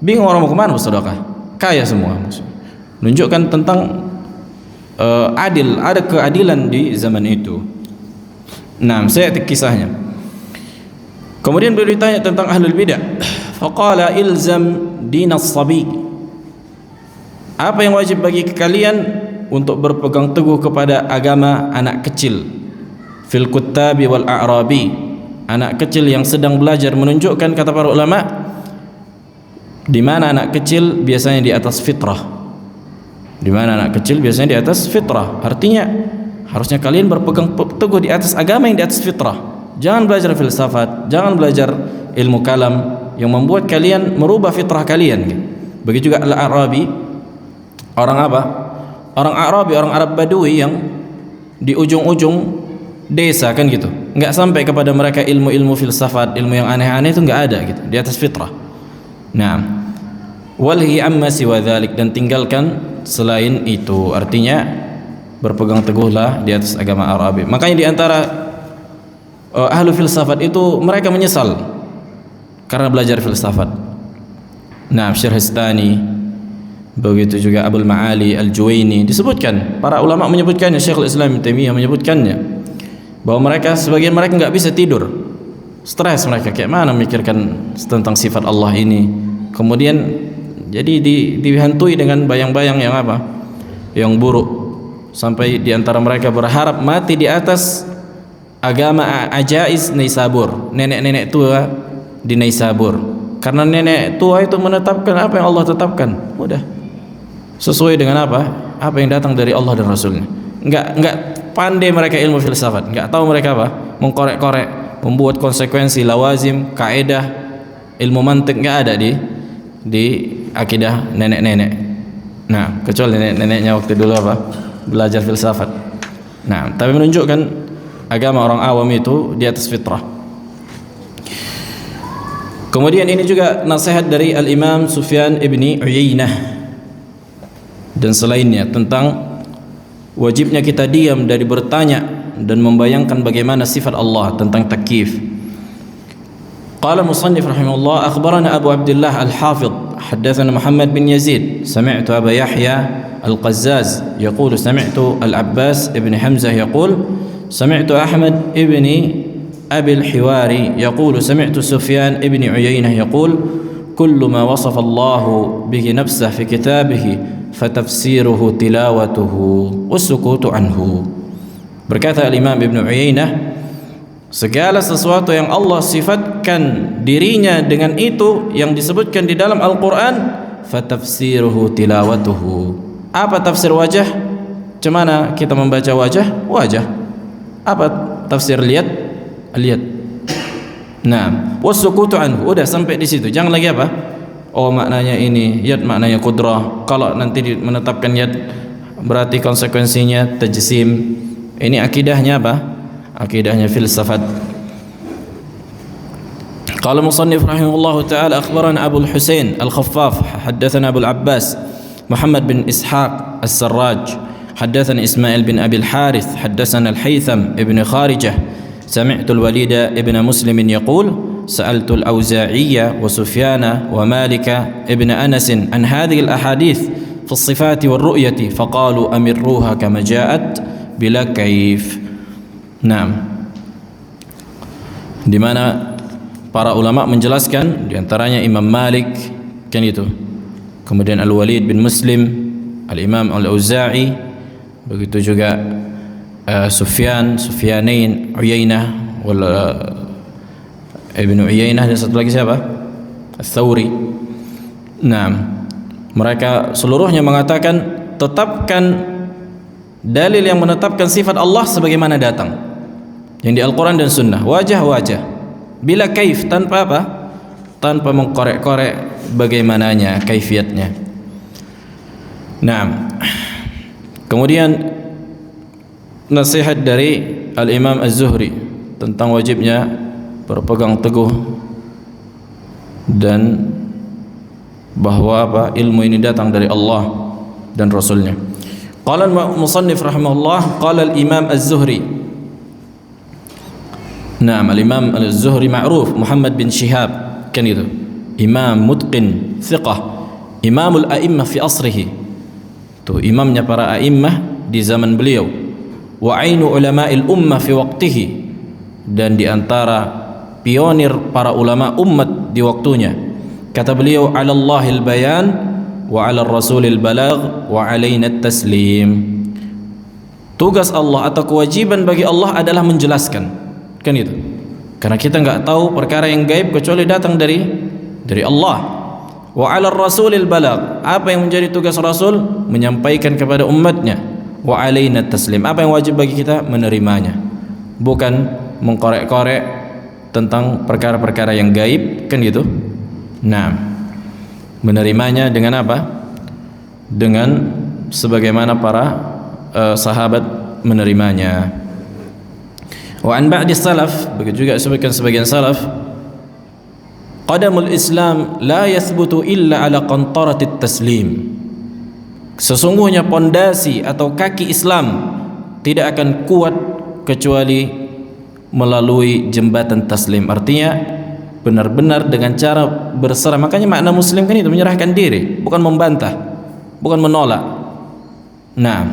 Bingung orang mau kemana bersedekah. Kaya semua. Menunjukkan tentang adil, ada keadilan di zaman itu. Nah, saya kisahnya. Kemudian beliau ditanya tentang ahlul bidah. Faqala ilzam dinas sabi. Apa yang wajib bagi kalian untuk berpegang teguh kepada agama anak kecil? Fil kuttabi wal a'rabi. Anak kecil yang sedang belajar, menunjukkan kata para ulama di mana anak kecil biasanya di atas fitrah. Di mana anak kecil biasanya di atas fitrah. Artinya harusnya kalian berpegang teguh di atas agama yang di atas fitrah. Jangan belajar filsafat, jangan belajar ilmu kalam yang membuat kalian merubah fitrah kalian. Begitu juga al-Arabi, orang apa? Orang Arabi, orang Arab Badui yang di ujung-ujung desa kan gitu. Enggak sampai kepada mereka ilmu-ilmu filsafat, ilmu yang aneh-aneh itu enggak ada gitu, di atas fitrah. Nah, walhi amma siwa dzalik, dan tinggalkan selain itu. Artinya berpegang teguhlah di atas agama Arabi. Makanya di antara ahlu filsafat itu mereka menyesal karena belajar filsafat. Nah, Syarhistani, begitu juga Abul Ma'ali Al-Juwaini disebutkan, para ulama menyebutkannya, Syekhul Islam Ibnu Taimiyah menyebutkannya, bahwa mereka, sebagian mereka enggak bisa tidur, stres mereka, kayak mana memikirkan tentang sifat Allah ini. Kemudian jadi dihantui dengan bayang-bayang yang apa? Yang buruk, sampai diantara mereka berharap mati di atas agama Ajaiz Naisabur, nenek-nenek tua di Naisabur, karena nenek tua itu menetapkan apa yang Allah tetapkan, udah sesuai dengan apa yang datang dari Allah dan Rasulnya. Enggak pandai mereka ilmu filsafat, enggak tahu mereka apa, mengkorek-korek, membuat konsekuensi, lawazim, kaidah, ilmu mantik enggak ada di akidah nenek-nenek. Nah, kecuali nenek-neneknya waktu dulu apa? Belajar filsafat. Nah, tapi menunjukkan agama orang awam itu di atas fitrah. Kemudian ini juga nasihat dari Al-Imam Sufyan ibni Uyainah dan selainnya tentang wajibnya kita diam dari bertanya dan membayangkan bagaimana sifat Allah, tentang takyif. Qala musannif rahimahullah, akhbarana Abu Abdullah Al-Hafidh haddatsana Muhammad bin Yazid sami'tu Aba Yahya Al-Qazzaz yaqulu sami'tu Al-Abbas ibn Hamzah yaqul sami'tu Ahmad ibn Abi Al-Hiwari yaqulu sami'tu Sufyan ibn Uyainah yaqul kullu ma wasafa Allah bihi nafsah fi kitabih fatafsiruhu tilawatuhu wassukutu anhu. Berkata Al-Imam Ibn Uyainah, segala sesuatu yang Allah sifatkan dirinya dengan itu yang disebutkan di dalam Al-Quran, fatafsiruhu tilawatuhu. Apa tafsir wajah? Cemana kita membaca wajah? Wajah. Apa tafsir lihat? Lihat. Nah, wassukutu anhu, udah sampai di situ. Jangan lagi apa? Oh, maknanya ini, yad maknanya qudrah. Kalau nanti menetapkan yad berarti konsekuensinya tajsim. Ini akidahnya apa? Akidahnya filsafat. Qala musannif rahimahullahu ta'ala akhbarana Abu al-Husain al-Khaffaf haddatsana Abu al-Abbas Muhammad bin Ishaq as-Sarraj haddatsana Ismail bin Abi al-Harith haddatsana al-Haytham ibn Kharijah sami'tu al-Walid ibn Muslim yaqul سألت الأوزاعية وسفيان ومالك ابن أنس عن هذه الأحاديث في الصفات والرؤية فقالوا أمروها كما جاءت بلا كيف. Nah, di mana para ulama menjelaskan, di antaranya Imam Malik kan itu, kemudian Al-Walid bin Muslim, Al-Imam Al-Auza'i, begitu juga Sufyanain, Uyainah Ibnu Uyainah, dan satu lagi siapa? Ats-Tsauri. Nah, mereka seluruhnya mengatakan tetapkan dalil yang menetapkan sifat Allah sebagaimana datang yang di Al-Quran dan Sunnah, wajah-wajah, bila kaif, tanpa apa? Tanpa mengkorek-korek bagaimananya, kaifiatnya. Nah, kemudian nasihat dari Al-Imam Az-Zuhri tentang wajibnya berpegang teguh dan bahwa ilmu ini datang dari Allah dan Rasulnya. Qala al-musannif rahimahullah, qala al-Imam Az-Zuhri. Naam, al-Imam Az-Zuhri ma'ruf Muhammad bin Shihab, kan itu. Imam mutqin, thiqah, imamul a'immah fi asrihi. Tuh imamnya para a'immah di zaman beliau. Wa ainu ulama'il ummah fi waqtihi, dan di antara pionir para ulama umat di waktunya. Kata beliau, 'ala Allahil bayan wa 'ala Rasulil balagh wa 'alaina at-taslim. Tugas Allah atau kewajiban bagi Allah adalah menjelaskan, kan itu. Karena kita enggak tahu perkara yang gaib kecuali datang dari Allah. Wa 'ala Rasulil balagh, apa yang menjadi tugas Rasul? Menyampaikan kepada umatnya. Wa 'alaina at-taslim, apa yang wajib bagi kita? Menerimanya, bukan mengkorek-korek tentang perkara-perkara yang gaib, kan gitu. Nah, menerimanya dengan apa? Dengan sebagaimana para sahabat menerimanya. Wa an ba'di salaf, begitu juga sebagian salaf, qadamul Islam la yathbutu illa ala qantaratit taslim. Sesungguhnya pondasi atau kaki Islam tidak akan kuat kecuali melalui jembatan taslim. Artinya benar-benar dengan cara berserah. Makanya makna muslim kan itu menyerahkan diri, bukan membantah, bukan menolak. Nah,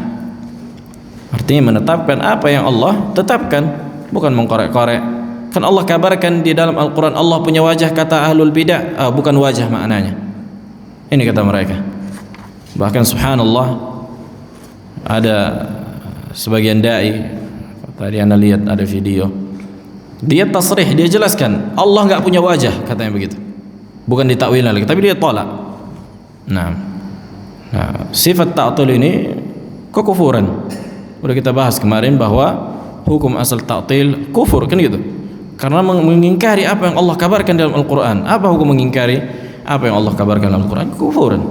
artinya menetapkan apa yang Allah tetapkan, bukan mengkorek-korek. Kan Allah kabarkan di dalam Al-Quran, Allah punya wajah, kata ahlul bidah, bukan wajah maknanya. Ini kata mereka. Bahkan subhanallah, ada sebagian da'i, tadi anda lihat ada video, dia tasrih, dia jelaskan Allah enggak punya wajah, katanya begitu. Bukan ditakwil lagi, tapi dia tolak. Nah, sifat ta'til ini kekufuran. Sudah kita bahas kemarin bahwa hukum asal ta'til kufur, kan gitu. Karena mengingkari apa yang Allah kabarkan dalam Al-Quran. Apa hukum mengingkari apa yang Allah kabarkan dalam Al-Quran? Kufuran.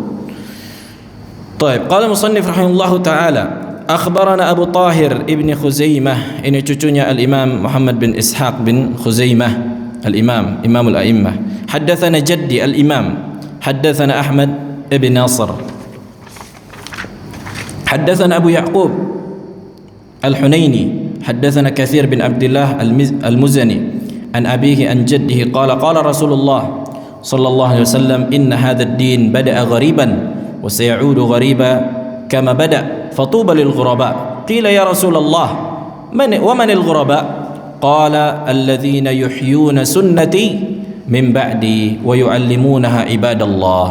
Baik, qala musannif rahimahullahu ta'ala, akhbarana Abu Tahir ibn Khuzaimah, ini cucunya al-Imam Muhammad bin Ishaq bin Khuzaimah, al-Imam, imamul a'immah. Haddathana jaddi al-Imam, haddathana Ahmad ibn Nasr, haddathana Abu Ya'qub al-Hunaini, haddathana Kathir bin Abdullah al-Muzani, an abihi an jaddihi, qala Rasulullah sallallahu alaihi wasallam, inna hadha ad-din bada'a ghariban wa sayaudu ghariba kama bada' fatuba lil ghuraba. Qila ya Rasulullah, wa man al ghuraba? Qala alladhina yuhyuna sunnati min ba'di wa yu'allimunaha ibadallah.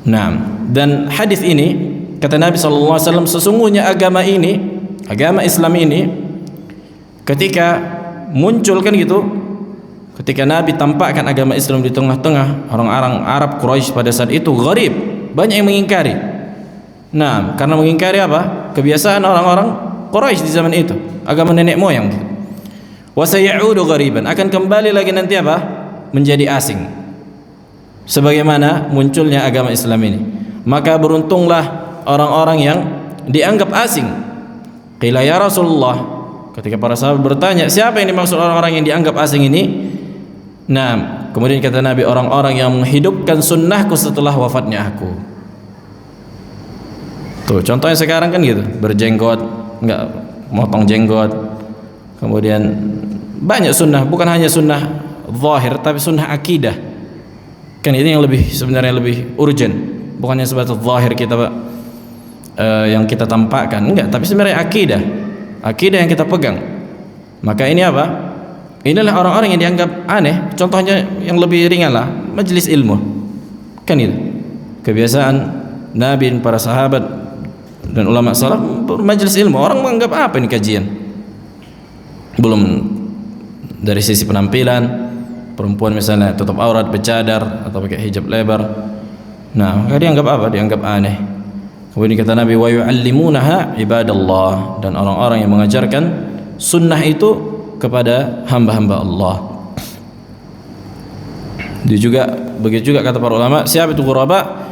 Naam, dan hadis ini kata Nabi sallallahu alaihi wasallam, sesungguhnya agama ini, agama Islam ini, ketika muncul, kan gitu, ketika Nabi tampakkan agama Islam di tengah-tengah orang-orang Arab Quraisy pada saat itu, gharib, banyak yang mengingkari. Nah, karena mengingkari apa? Kebiasaan orang-orang Quraisy di zaman itu, agama nenek moyang. Wa sayaudu ghariban, akan kembali lagi nanti apa? Menjadi asing. Sebagaimana munculnya agama Islam ini. Maka beruntunglah orang-orang yang dianggap asing. Qila ya Rasulullah, ketika para sahabat bertanya, siapa yang dimaksud orang-orang yang dianggap asing ini? Nah, kemudian kata Nabi, orang-orang yang menghidupkan sunnahku setelah wafatnya aku. Tuh, contohnya sekarang kan gitu, berjenggot, enggak motong jenggot. Kemudian banyak sunnah, bukan hanya sunnah zahir, tapi sunnah akidah. Kan ini yang lebih, sebenarnya lebih urgent. Bukannya sebatas zahir kita yang kita tampakkan, enggak, tapi sebenarnya akidah yang kita pegang. Maka ini apa? Inilah orang-orang yang dianggap aneh. Contohnya yang lebih ringan lah, majelis ilmu, kan itu kebiasaan Nabi dan para sahabat dan ulama salaf, majelis ilmu. Orang menganggap apa ini kajian? Belum dari sisi penampilan, perempuan misalnya tutup aurat, bercadar atau pakai hijab lebar. Nah, maka dianggap apa? Dianggap aneh. Kemudian kata Nabi, wa yu'allimunaha ibadallah, dan orang-orang yang mengajarkan sunnah itu kepada hamba-hamba Allah. Dia juga begitu juga kata para ulama, siapa itu ghuraba?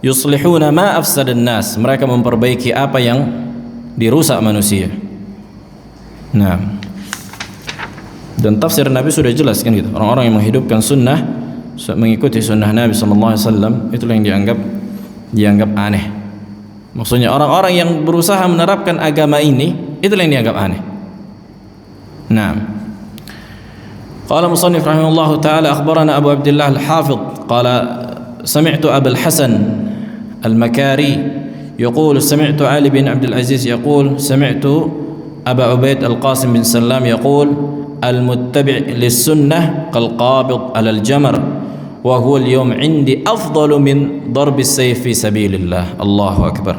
Yuslihuna ma afsadan nas, mereka memperbaiki apa yang dirusak manusia. Nah, dan tafsir Nabi sudah jelas kan gitu. Orang-orang yang menghidupkan sunnah, mengikuti sunnah Nabi sallallahu alaihi wasallam, itulah yang dianggap aneh. Maksudnya orang-orang yang berusaha menerapkan agama ini, itulah yang dianggap aneh. Nah, qala musannif rahimahullahu taala akhbarana Abu Abdullah al-Hafidh qala sami'tu Abu al-Hasan al-Makari يقول سمعت علي بن عبد العزيز يقول سمعت أبا عبيد القاسم بن سلام يقول المتبع للسنة كالقابض على الجمر وهو اليوم عندي أفضل من ضرب السيف في سبيل الله. الله أكبر.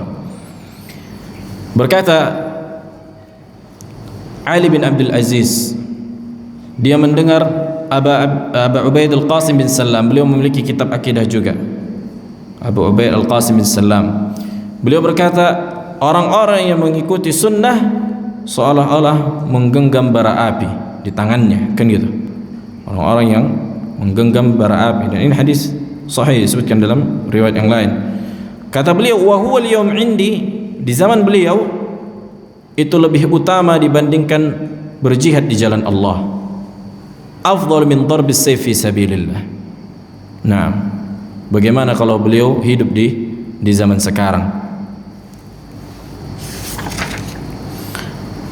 Berkata Ali bin Abdul Aziz, dia mendengar Abu Ubaid al-Qasim bin Salam, beliau memiliki kitab akidah juga, Abu Ubaid al-Qasim bin Salam. Beliau berkata, orang-orang yang mengikuti sunnah seolah-olah menggenggam bara api di tangannya, kan gitu. Orang-orang yang menggenggam bara api, dan ini hadis sahih disebutkan dalam riwayat yang lain. Kata beliau, wa huwa al-yawm indi, di zaman beliau itu lebih utama dibandingkan berjihad di jalan Allah. Afdal min darbis sayf fi sabilillah. Nah, bagaimana kalau beliau hidup di zaman sekarang?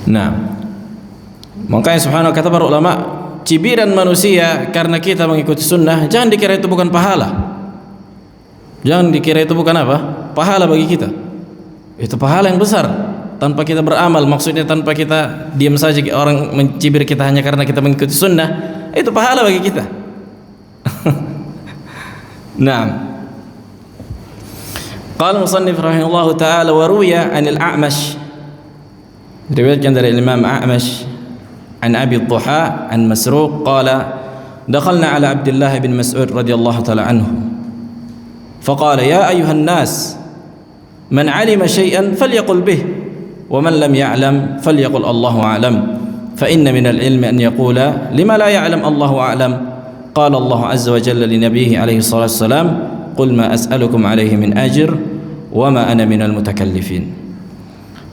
Nah, makanya subhanahu kata para ulama, cibiran manusia karena kita mengikuti sunnah, jangan dikira itu bukan pahala. Jangan dikira itu bukan apa? Pahala bagi kita. Itu pahala yang besar tanpa kita beramal, maksudnya tanpa kita diam saja orang mencibir kita hanya karena kita mengikuti sunnah, itu pahala bagi kita. Nah, qala musannif rahimahullahu taala wa ruwiya 'anil A'mash, riwayatkan dari Imam A'mash an Abi Dhuha an Masruq qala dakhalna ala Abdullah bin Mas'ud radhiyallahu ta'ala anhu faqala ya ayyuhan nas man 'alima shay'an falyaqul bih wa man lam ya'lam falyaqul Allahu a'lam fa inna min al-'ilmi an yaqula lima la ya'lam Allahu a'lam qala Allah azza wa jalla li nabiyhi alaihi salatu wassalam qul ma as'alukum alaihi min ajr wa ma ana minal mutakallifin.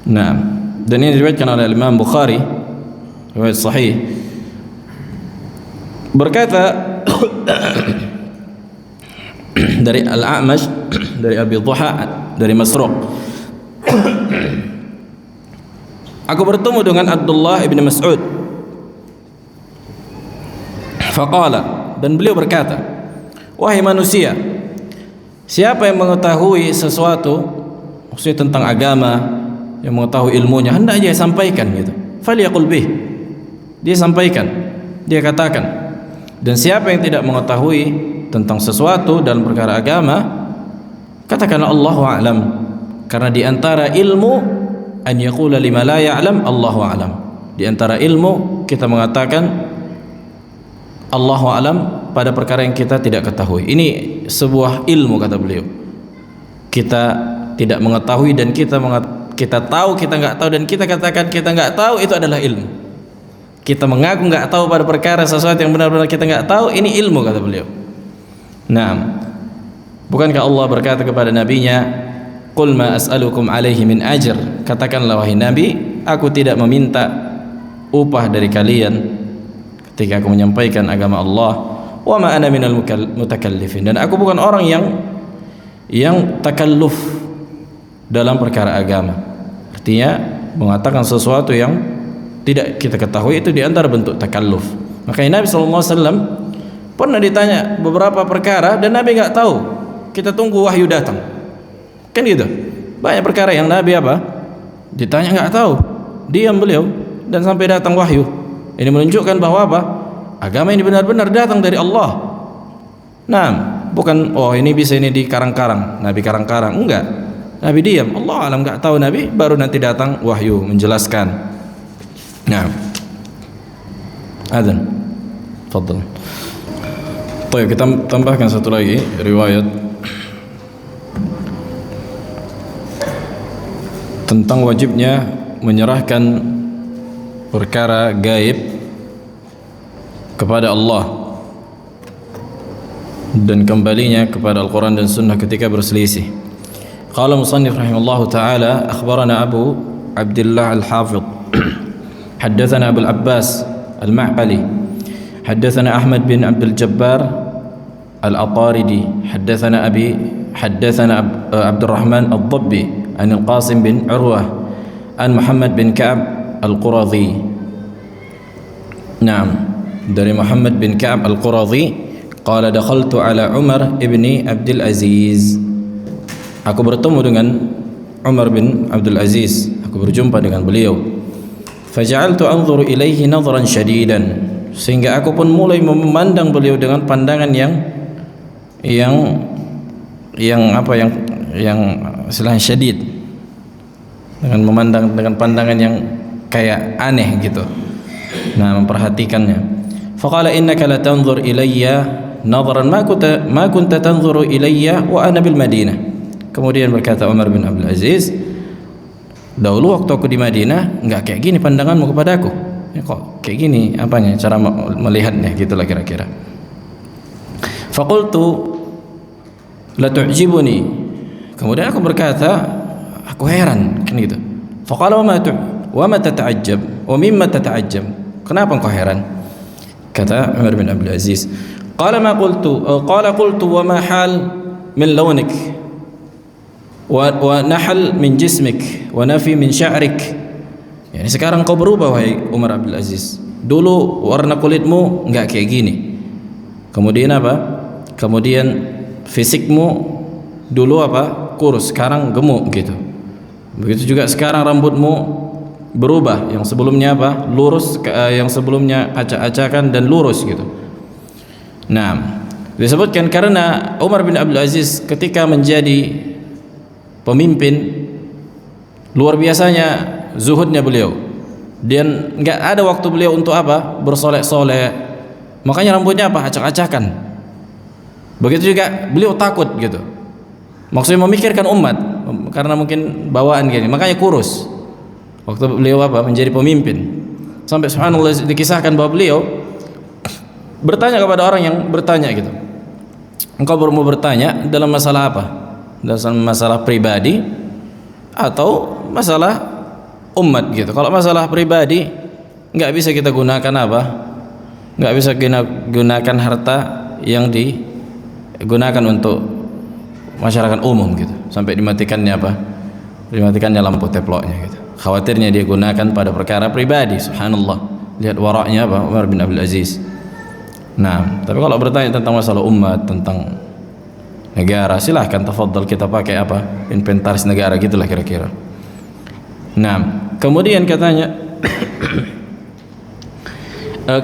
Nah, dan ini diriwayatkan oleh Imam Bukhari, riwayat sahih. Berkata dari Al-A'mash, dari Abi Dhuha, dari Masruq, aku bertemu dengan Abdullah ibn Mas'ud. Faqala, dan beliau berkata, wahai manusia, siapa yang mengetahui sesuatu, maksudnya tentang agama, yang mengetahui ilmunya, hendaknya dia sampaikan gitu. Falyaqul bih, dia sampaikan, dia katakan. Dan siapa yang tidak mengetahui tentang sesuatu dalam perkara agama, katakanlah Allahu a'lam, karena di antara ilmu an yaqula lima la ya'lam Allahu a'lam. Di antara ilmu kita mengatakan Allahu a'lam pada perkara yang kita tidak ketahui. Ini sebuah ilmu, kata beliau. Kita tidak mengetahui dan kita tahu kita nggak tahu, dan kita katakan kita nggak tahu, itu adalah ilmu. Kita mengaku nggak tahu pada perkara sesuatu yang benar-benar kita nggak tahu, ini ilmu, kata beliau. Nah, bukankah Allah berkata kepada nabinya, qul ma as'alukum alaihi min ajr, katakanlah wahai nabi, aku tidak meminta upah dari kalian ketika aku menyampaikan agama Allah. Wa ma ana minal mutakallifin, dan aku bukan orang yang takalluf dalam perkara agama. Artinya mengatakan sesuatu yang tidak kita ketahui, itu diantara bentuk takalluf. Makanya Nabi SAW pernah ditanya beberapa perkara dan Nabi nggak tahu, kita tunggu wahyu datang, kan gitu. Banyak perkara yang Nabi apa ditanya nggak tahu, diam beliau, dan sampai datang wahyu. Ini menunjukkan bahwa apa, agama ini benar-benar datang dari Allah. Nah, bukan oh ini bisa ini di karang-karang, Nabi karang-karang, enggak. Nabi diam, Allah alam, nggak tahu Nabi, baru nanti datang wahyu menjelaskan. Nah, adzan, fadhal. Baik, kita tambahkan satu lagi riwayat tentang wajibnya menyerahkan perkara gaib kepada Allah dan kembalinya kepada Al-Quran dan Sunnah ketika berselisih. Qala musannif rahimallahu ta'ala akhbarana Abu Abdullah al-Hafidh haddathana Abu al-Abbas al-Ma'qali haddathana Ahmad bin Abdul Jabbar al-Ataridi haddathana Abdurrahman al-Dabbi an Al-Qasim bin Urwah an Muhammad bin Ka'ab Al-Quradhi. Naam, dari Muhammad bin Ka'ab Al-Quradhi, qala dakhaltu ala Umar ibni Abdul Aziz. Aku bertemu dengan Umar bin Abdul Aziz, aku berjumpa dengan beliau. Faja'altu anzuru ilaihi nadhran shadidan, sehingga aku pun mulai memandang beliau dengan pandangan yang istilahnya syadid, dengan memandang dengan pandangan yang kayak aneh gitu. Nah, memperhatikannya. Faqala innaka la tanzur ilayya nadhran ma kunta tanzuru ilayya wa ana bil Madinah. Kemudian berkata Umar bin Abdul Aziz, dahulu waktu aku di Madinah enggak kayak gini pandanganmu kepadaku. Ya, kok kayak gini apanya cara melihatnya gitulah kira-kira. Faqultu la tu'jibuni. Kemudian aku berkata, aku heran kan gitu. Faqala wa ma tata'ajjab wa mimma tata'ajjab. Kenapa engkau heran? Kata Umar bin Abdul Aziz, qala qultu wa ma hal min lawnik wa nahal min jismik wa nafi min sya'rik. Yani sekarang kau berubah wahai Umar Abdul Aziz. Dulu warna kulitmu enggak kayak gini. Kemudian apa? Kemudian fisikmu dulu apa? Kurus, sekarang gemuk gitu. Begitu juga sekarang rambutmu berubah, yang sebelumnya apa? Lurus, yang sebelumnya acak-acakan dan lurus gitu. Nah, disebutkan karena Umar bin Abdul Aziz ketika menjadi pemimpin, luar biasanya zuhudnya beliau, dan enggak ada waktu beliau untuk apa? Bersolek-solek. Makanya rambutnya apa? Acak-acakan. Begitu juga beliau takut gitu, maksudnya memikirkan umat, karena mungkin bawaan gini, makanya kurus waktu beliau apa? Menjadi pemimpin. Sampai subhanallah dikisahkan bahwa beliau bertanya kepada orang yang bertanya gitu, engkau mau bertanya dalam masalah apa? Dalam masalah pribadi atau masalah umat gitu. Kalau masalah pribadi nggak bisa kita gunakan apa? Nggak bisa gunakan harta yang digunakan untuk masyarakat umum gitu, sampai dimatikannya apa? Dimatikannya lampu teploknya gitu. Khawatirnya dia gunakan pada perkara pribadi. Subhanallah, lihat waraknya apa? Umar bin Abdul Aziz. Nah, tapi kalau bertanya tentang masalah umat, tentang negara, silahkan tafadhal, kita pakai apa? Inventaris negara gitulah kira-kira. Nah, kemudian katanya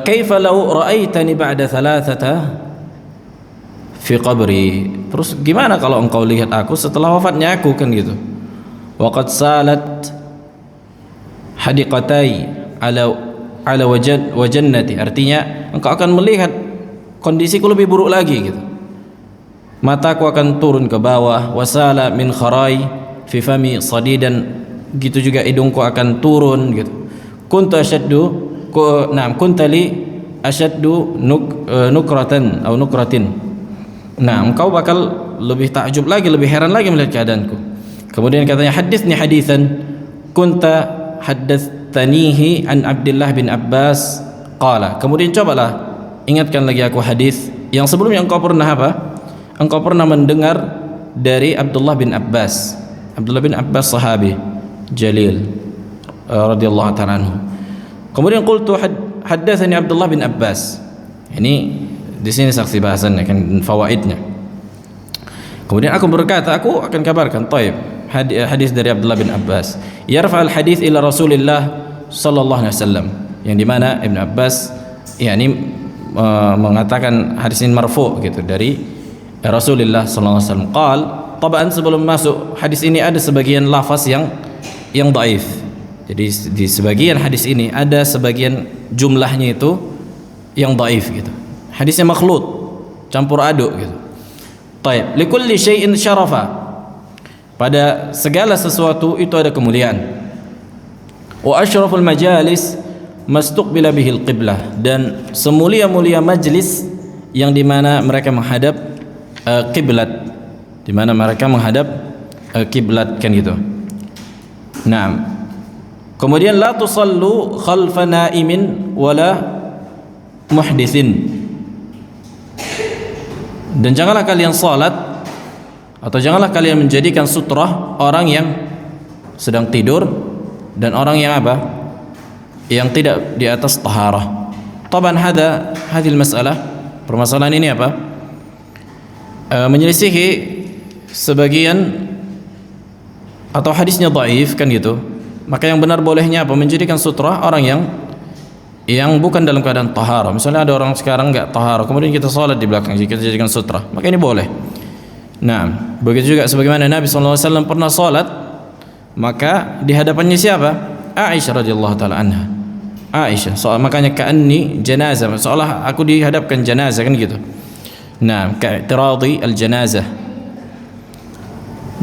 kaifa law ra'aitani ba'da thalathata fi qabri. Terus gimana kalau engkau lihat aku setelah wafatnya aku kan gitu. Wa qad salat hadiqatai ala wajannati, artinya engkau akan melihat kondisiku lebih buruk lagi gitu. Mataku akan turun ke bawah, wasala min kharai fi fami sadidan, gitu juga hidungku akan turun gitu. Kunta li ashaddu nukratan atau nukratin. Nah, engkau bakal lebih takjub lagi, lebih heran lagi melihat keadaanku. Kemudian katanya, haditsni haditsan kunta haddatstanihi an Abdullah bin Abbas qala. Kemudian cobalah ingatkan lagi aku hadis yang sebelumnya engkau pernah apa? Engkau pernah mendengar dari Abdullah bin Abbas. Abdullah bin Abbas sahabi jalil radhiyallahu ta'ala anhu. Kemudian qultu haddatsani Abdullah bin Abbas. Ini di sini saksi bahasannya kan, fawaidnya. Kemudian aku berkata, aku akan kabarkan taib hadis dari Abdullah bin Abbas, yarfa'al hadis ila Rasulillah sallallahu alaihi wasallam, yang dimana Ibn Abbas yakni mengatakan hadis ini marfu gitu dari Rasulullah sallallahu alaihi wasallam. Qal, tabaan sebelum masuk hadis ini ada sebagian lafaz yang dhaif. Jadi di sebagian hadis ini ada sebagian jumlahnya itu yang dhaif gitu. Hadisnya makhlut, campur aduk gitu. Taib, likulli syai'in syarafa, pada segala sesuatu itu ada kemuliaan. Wa asyraful majalis mastuqbila bihil qiblah, dan semulia-mulia majlis yang dimana mereka menghadap kiblat, dimana mereka menghadap kiblat kan gitu. Nah, kemudian la tusallu khalfa naimin wala muhdithin, dan janganlah kalian salat atau janganlah kalian menjadikan sutrah orang yang sedang tidur, dan orang yang apa? Yang tidak di atas taharah. Taban hadil masalah, permasalahan ini apa? Menyelisihi sebagian atau hadisnya dhaif kan gitu. Maka yang benar bolehnya apa? Menjadikan sutra orang yang bukan dalam keadaan taharah. Misalnya ada orang sekarang enggak taharah, kemudian kita salat di belakang, kita jadikan sutra, maka ini boleh. Nah, begitu juga sebagaimana Nabi SAW pernah salat, maka di hadapannya siapa? Aisyah radhiyallahu taala anha. Aisyah, soal makanya ka'anni janazah, seolah aku dihadapkan jenazah kan gitu. Nah, ka'tiradi al-janazah.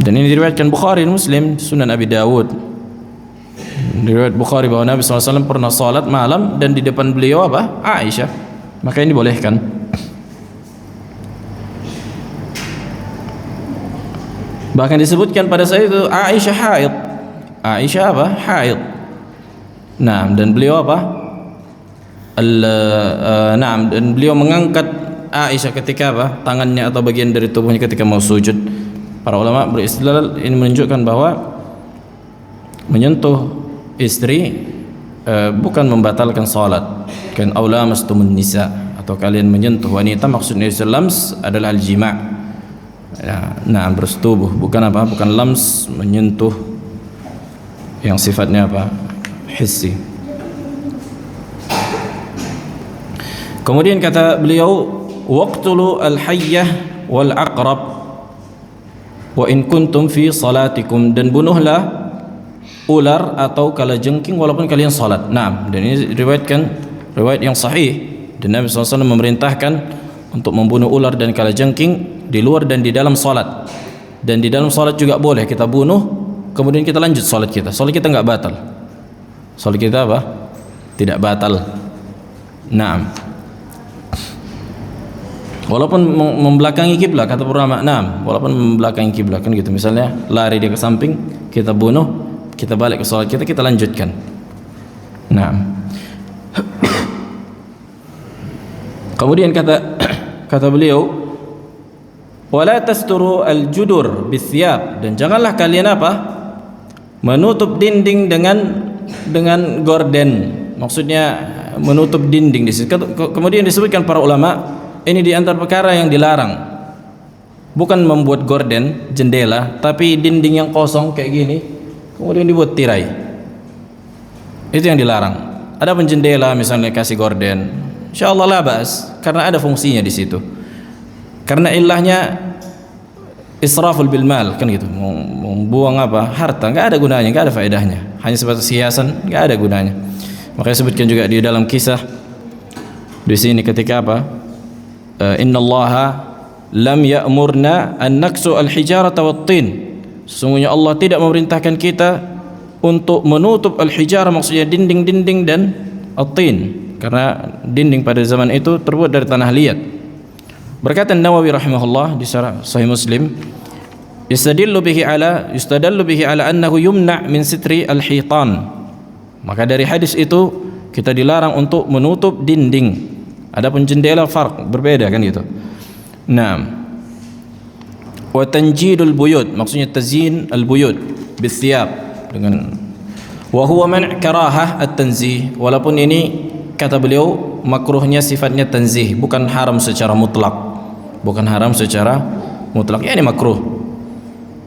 Dan ini diriwayatkan Bukhari dan Muslim, Sunan Abi Dawud. Diriwayat Bukhari bahwa Nabi SAW pernah salat malam dan di depan beliau apa? Aisyah. Maka ini dibolehkan. Bahkan disebutkan pada saat itu Aisyah haid. Aisyah apa? Haid. Nah, dan beliau apa? Dan beliau mengangkat Aisyah ketika apa? Tangannya atau bagian dari tubuhnya ketika mau sujud. Para ulama beristidlal ini menunjukkan bahwa menyentuh istri bukan membatalkan salat. Kan aula mastumun nisa, atau kalian menyentuh wanita, maksudnya lams adalah al-jima'. Ya, nah, bersetubuh, bukan apa? Bukan lams, menyentuh yang sifatnya apa? Hissi. Kemudian kata beliau, waqtulu al-hayyah wal aqrab wa in kuntum fi salatikum, dan bunuhlah ular atau kalajengking walaupun kalian salat. Nah, dan ini riwayat yang sahih, dan Nabi SAW memerintahkan untuk membunuh ular dan kalajengking di luar dan di dalam salat. Dan di dalam salat juga boleh kita bunuh, kemudian kita lanjut salat kita. Salat kita enggak batal. Salat kita apa? Tidak batal. Naam. Walaupun membelakangi kiblat, kata ulama. Naam, walaupun membelakangi kiblat kan gitu. Misalnya lari dia ke samping, kita bunuh, kita balik ke salat kita, kita lanjutkan. Naam. Kemudian kata beliau, wala tasturu al-judur bisyab, dan janganlah kalian apa? Menutup dinding dengan gorden. Maksudnya menutup dinding di situ. Kemudian disebutkan para ulama, ini di antara perkara yang dilarang. Bukan membuat gorden, jendela, tapi dinding yang kosong kayak gini, kemudian dibuat tirai. Itu yang dilarang. Ada jendela misalnya kasih gorden, insyaallah la ba'as, karena ada fungsinya di situ. Karena ilahnya israful bil mal kan gitu, membuang apa? Harta, enggak ada gunanya, enggak ada faedahnya. Hanya sebatas hiasan, enggak ada gunanya. Makanya sebutkan juga di dalam kisah di sini ketika apa? Innallaha lam ya'murna an naksu al-hijarata wat-tin. Sesungguhnya Allah tidak memerintahkan kita untuk menutup al-hijarah, maksudnya dinding-dinding dan at-tin, karena dinding pada zaman itu terbuat dari tanah liat. Berkata Nawawi rahimahullah di syarah Sahih Muslim, yustadallu bihi ala annahu yumna' min sitri al-hitan. Maka dari hadis itu kita dilarang untuk menutup dinding. Adapun jendela farq, berbeda kan gitu. Naam. Wa tanjidul buyut, maksudnya tazyin al-buyut bithiyab, dengan wa huwa man' karahah at-tanzih, walaupun ini kata beliau makruhnya sifatnya tanzih, bukan haram secara mutlak. Bukan haram secara mutlak, ya ini makruh.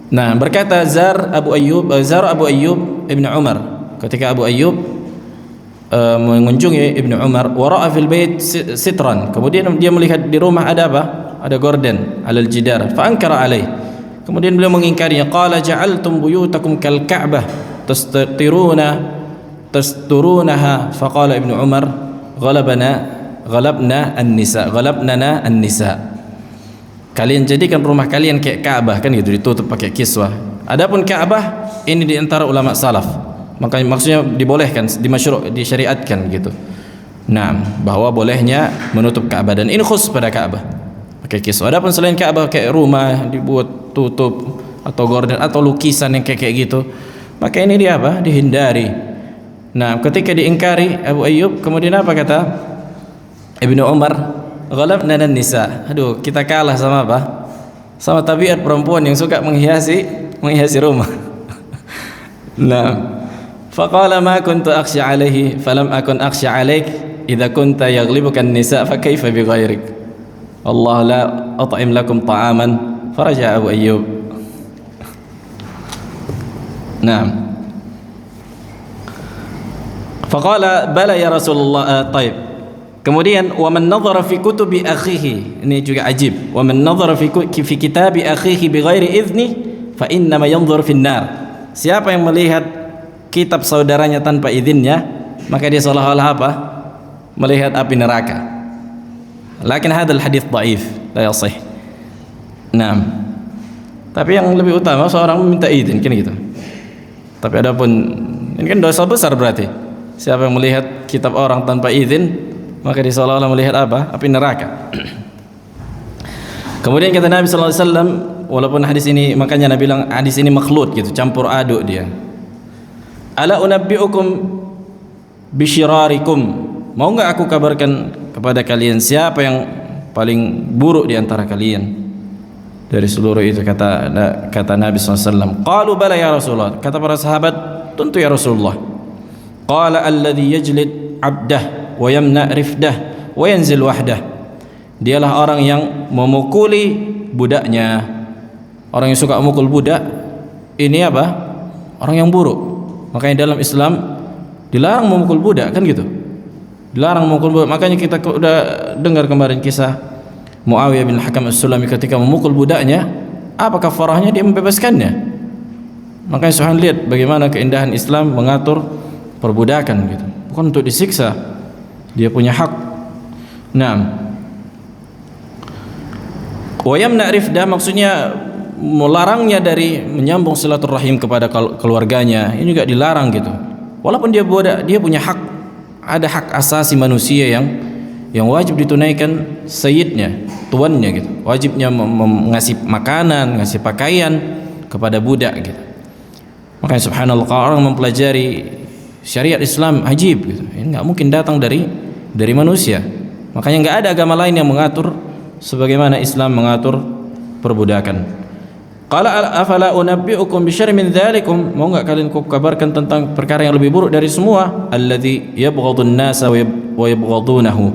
Nah, berkata Zar Abu Ayyub Ibn Umar, ketika Abu Ayyub mengunjungi Ibnu Umar, wara'a fil bait sitran, kemudian dia melihat di rumah ada apa? Ada gorden alal jidar, fa ankara alaih, kemudian beliau mengingkarinya. Qala ja'altum buyutakum kal ka'bah tasturunaha, faqala Ibnu Umar ghalabnana an-nisa. Kalian jadikan rumah kalian kayak Ka'bah kan gitu, ditutup pakai kiswah. Adapun Ka'bah ini di antara ulama salaf, maka maksudnya dibolehkan, disyariatkan gitu. Nah, bahwa bolehnya menutup Ka'bah, dan ini khusus pada Ka'bah pakai kiswah. Adapun selain Ka'bah kayak rumah dibuat tutup atau gorden atau lukisan yang kayak gitu, maka ini dia apa? Dihindari. Nah, ketika diingkari Abu Ayyub, kemudian apa kata Ibnu Umar? Ghalabna an-nisa. Aduh, kita kalah sama apa? Sama tabiat perempuan yang suka menghiasi rumah. Nah, faqala ma kuntu akhsha alaihi falam akun akhsha alaik idza kunta yaghlibuka an-nisa fa kaifa bi ghairik. Allah la at'im lakum ta'aman faraja Abu Ayyub. Nah. Faqala bala ya Rasulullah. Taib. Kemudian wa man nadhara fi kutubi akhihi, ini juga ajib. Wa man nadhara fi kitabi akhihi bighairi idzni fa inna ma yanzur fin nar. Siapa yang melihat kitab saudaranya tanpa izinnya, maka dia seolah-olah apa? Melihat api neraka. Lakin hadzal hadits dhaif, la yasih. Nah. Tapi yang lebih utama seorang meminta izin kan gitu. Tapi adapun ini kan dosa besar berarti. Siapa yang melihat kitab orang tanpa izin, maka dia seolah-olah melihat apa? Api neraka. Kemudian kata Nabi sallallahu alaihi wasallam, walaupun hadis ini, makanya Nabi bilang hadis ini makhlud gitu, campur aduk dia. Ala unabbiukum bisyirarikum. Mau enggak aku kabarkan kepada kalian siapa yang paling buruk di antara kalian dari seluruh itu, kata Nabi sallallahu alaihi wasallam. Qalu bala ya Rasulullah. Kata para sahabat, tentu ya Rasulullah. Qala alladhi yajlid 'abdah wa yamna' rifdah wa yanzil wahdah. Dialah orang yang memukuli budaknya. Orang yang suka memukul budak ini apa? Orang yang buruk. Makanya dalam Islam dilarang memukul budak kan gitu. Dilarang memukul budak. Makanya kita udah dengar kemarin kisah Muawiyah bin Hakam As-Sulami ketika memukul budaknya, apa kafarahnya? Dia membebaskannya. Makanya subhanallah, lihat bagaimana keindahan Islam mengatur perbudakan gitu, bukan untuk disiksa, dia punya hak. Nah, wa yamna rifdah maksudnya melarangnya dari menyambung silaturahim kepada keluarganya, ini juga dilarang gitu. Walaupun dia budak, dia punya hak, ada hak asasi manusia yang wajib ditunaikan sayyidnya, tuannya gitu. Wajibnya ngasih makanan, ngasih pakaian kepada budak gitu. Makanya subhanallah, kalau orang mempelajari syariat Islam ajib gitu. Ini enggak mungkin datang dari manusia. Makanya enggak ada agama lain yang mengatur sebagaimana Islam mengatur perbudakan. Qala afala unabbiukum bisyarrin min dzalikum. Mau enggak kalian kabarkan tentang perkara yang lebih buruk dari semua? Alladzi yabghadun nasa wa yabghadunahu.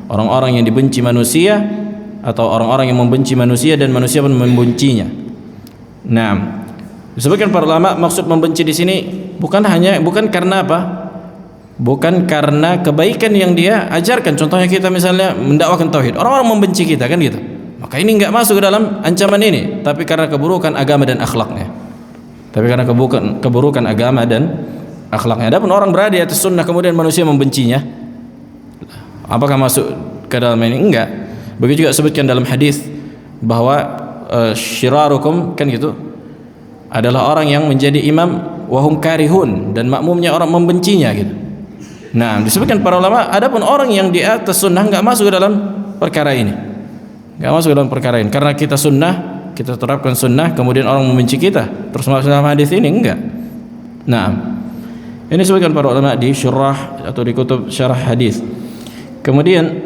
Orang-orang yang dibenci manusia atau orang-orang yang membenci manusia dan manusia pun membencinya. Nah, disebutkan para ulama maksud membenci di sini bukan karena apa? Bukan karena kebaikan yang dia ajarkan. Contohnya kita misalnya mendakwakan tauhid, orang-orang membenci kita kan gitu. Maka ini enggak masuk ke dalam ancaman ini, tapi karena keburukan agama dan akhlaknya. Tapi karena keburukan agama dan akhlaknya. Adapun orang berada di atas sunnah kemudian manusia membencinya, apakah masuk ke dalam ini? Enggak. Begitu juga sebutkan dalam hadis bahwa syirarukum kan gitu adalah orang yang menjadi imam wahum karihun, dan makmumnya orang membencinya gitu. Nah, disebutkan para ulama, adapun orang yang di atas sunnah enggak masuk ke dalam perkara ini. Enggak masuk ke dalam perkara ini karena kita sunnah, kita terapkan sunnah, kemudian orang membenci kita terus masuk dalam hadis ini enggak. Nah, ini disebutkan para ulama di syurah atau di kutub syarah hadis. Kemudian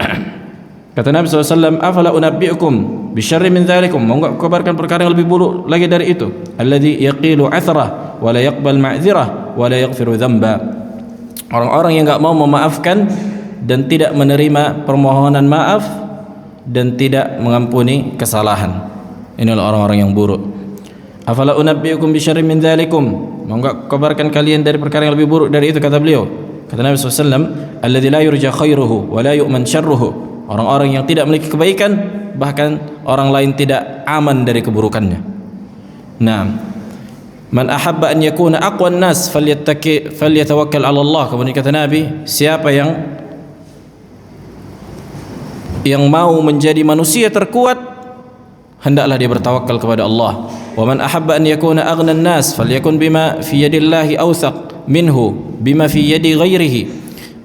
kata Nabi SAW, afala unabbiukum bisyarri min dzalikum. Mau enggak kabarkan perkara yang lebih buruk lagi dari itu? Alladzi yaqilu athrah wa la yaqbal ma'dzirah wa la yaghfiru dzamba. Orang-orang yang enggak mau memaafkan dan tidak menerima permohonan maaf dan tidak mengampuni kesalahan. Inilah orang-orang yang buruk. Afala unabbiukum bisyarri min dzalikum. Mau enggak kabarkan kalian dari perkara yang lebih buruk dari itu, kata beliau. Kata Nabi SAW, alladzi la yurja khairuhu wa la yu'man syarruhu. Orang-orang yang tidak memiliki kebaikan, bahkan orang lain tidak aman dari keburukannya. Nah, man ahabba an yakuna aqwan nas falyatawakkal 'ala Allah. Kemudian kata Nabi, siapa yang mau menjadi manusia terkuat, hendaklah dia bertawakal kepada Allah. Wa man ahabba an yakuna aghna an-nas falyakun bima fi yadillahi awthaq minhu bima fi yadi ghairihi.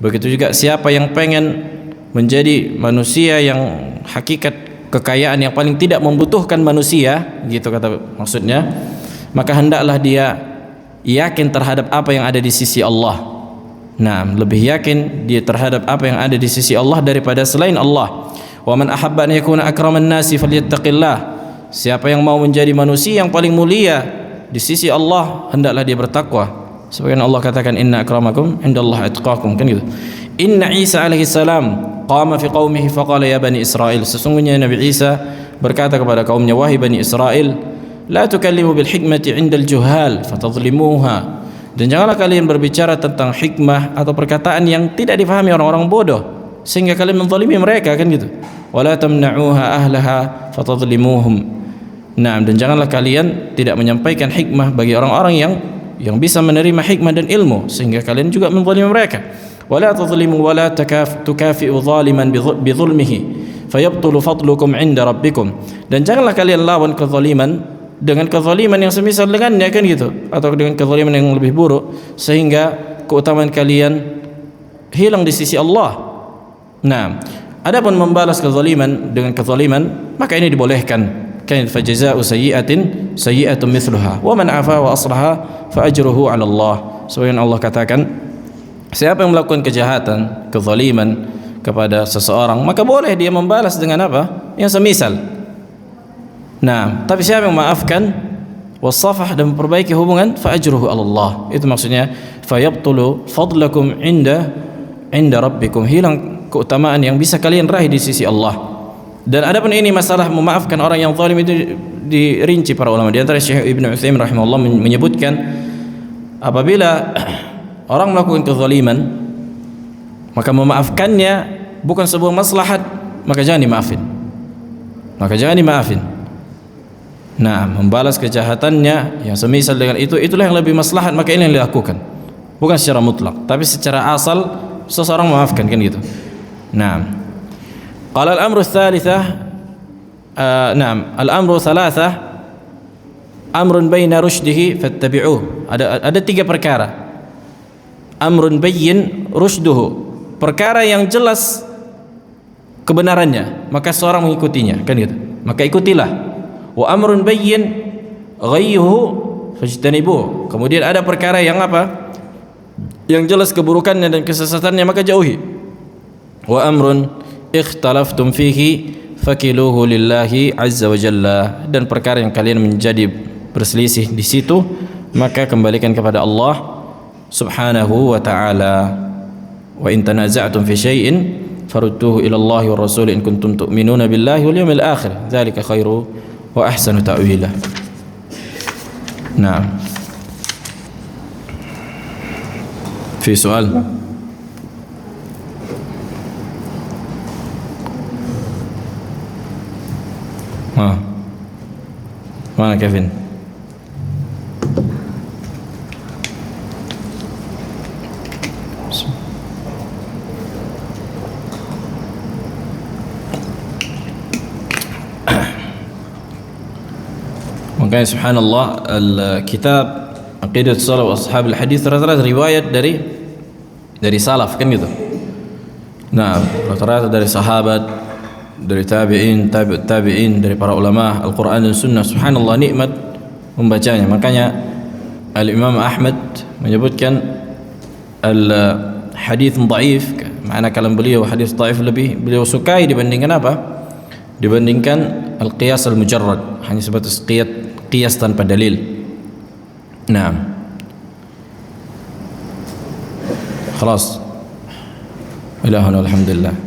Begitu juga siapa yang pengen menjadi manusia yang hakikat kekayaan yang paling tidak membutuhkan manusia, gitu kata maksudnya, maka hendaklah dia yakin terhadap apa yang ada di sisi Allah. Nah, lebih yakin dia terhadap apa yang ada di sisi Allah daripada selain Allah. Wa man ahabba an yakuna akraman nasi falyattaqillah. Siapa yang mau menjadi manusia yang paling mulia di sisi Allah, hendaklah dia bertakwa. Sebagaimana Allah katakan inna akramakum indallahi atqakum, kan gitu. Inna Isa alaihi salam qama fi qaumihi faqala ya bani Israil, sesungguhnya Nabi Isa berkata kepada kaumnya, wahai bani Israel, la tukallimu bil hikmati 'indal juhal fatadhlimuha, dan janganlah kalian berbicara tentang hikmah atau perkataan yang tidak difahami orang-orang bodoh sehingga kalian menzalimi mereka, kan gitu. Wala tamna'uha ahlaha fatadhlimuhum. Nah, dan janganlah kalian tidak menyampaikan hikmah bagi orang-orang yang bisa menerima hikmah dan ilmu sehingga kalian juga menzalimi mereka. Wala tadhlimu wala tukafi'u zaliman bizulmihi fayabtulu fadlukum 'inda rabbikum, dan janganlah kalian lawan kezaliman dengan kezaliman yang semisal dengannya, kan gitu, atau dengan kezaliman yang lebih buruk sehingga keutamaan kalian hilang di sisi Allah. Nah, adapun membalas kezaliman dengan kezaliman maka ini dibolehkan. Kan fajaza'u sayyi'atin sayyi'atun mithluha wa man 'afa wa aslaha fa ajruhu 'ala Allah. Sebagaimana Allah katakan, siapa yang melakukan kejahatan, kezaliman kepada seseorang, maka boleh dia membalas dengan apa? Yang semisal. Nah, tapi siapa yang memaafkan, wasafah, dan memperbaiki hubungan, fa ajruhu 'ala Allah. Itu maksudnya fayabtulu fadlakum 'inda rabbikum, hilang keutamaan yang bisa kalian raih di sisi Allah. Dan adapun ini masalah memaafkan orang yang zalim itu dirinci para ulama. Di antara Syekh Ibnu Utsaimin rahimahullah menyebutkan, apabila orang melakukan kezaliman maka memaafkannya bukan sebuah maslahat, maka jangan dimaafin. Nah, membalas kejahatannya yang semisal dengan itulah yang lebih maslahat, maka ini yang dilakukan. Bukan secara mutlak, tapi secara asal seseorang memaafkan, kan gitu. Nah, qala al-amru ats-tsalitsah, al-amru tsalatsa amrun baina rusydihi fattabi'uh. Ada tiga perkara. Amrun bayyin rusyduhu, perkara yang jelas kebenarannya, maka seorang mengikutinya, kan gitu. Maka ikutilah. Wa amrun bayyin ghayyuhu fajtanibuh. Kemudian ada perkara yang apa? Yang jelas keburukannya dan kesesatannya, maka jauhi. Wa amrun ikhtalaftum fihi fakiluhu lillahi azza wa jalla, dan perkara yang kalian menjadi berselisih di situ, maka kembalikan kepada Allah subhanahu wa ta'ala. Wa in tanaza'tum fi syai'in farudduhu ila Allah wa rasul in kuntum tu'minuna billahi wal yawmil akhir, dzalika khairu wa ahsanu ta'wila. Nah, fi soal. Mana Kevin? Makanya subhanallah, al-kitab Aqidah Salaf wa Ashab al-Hadis rata-rata riwayat dari salaf, kan gitu. Nah, rata-rata dari sahabat, dari tabi'in, tabi'in, dari para ulama Al-Quran dan Sunnah. Subhanallah, nikmat membacanya. Makanya Al-Imam Ahmad menyebutkan al-hadith dhaif, makna kalam beliau hadis dhaif lebih beliau sukai dibandingkan apa? Dibandingkan al-qiyas al-mujarrad, hanya sebatas qiyas tanpa dalil. Nah, khalas. Ilahuna alhamdulillah.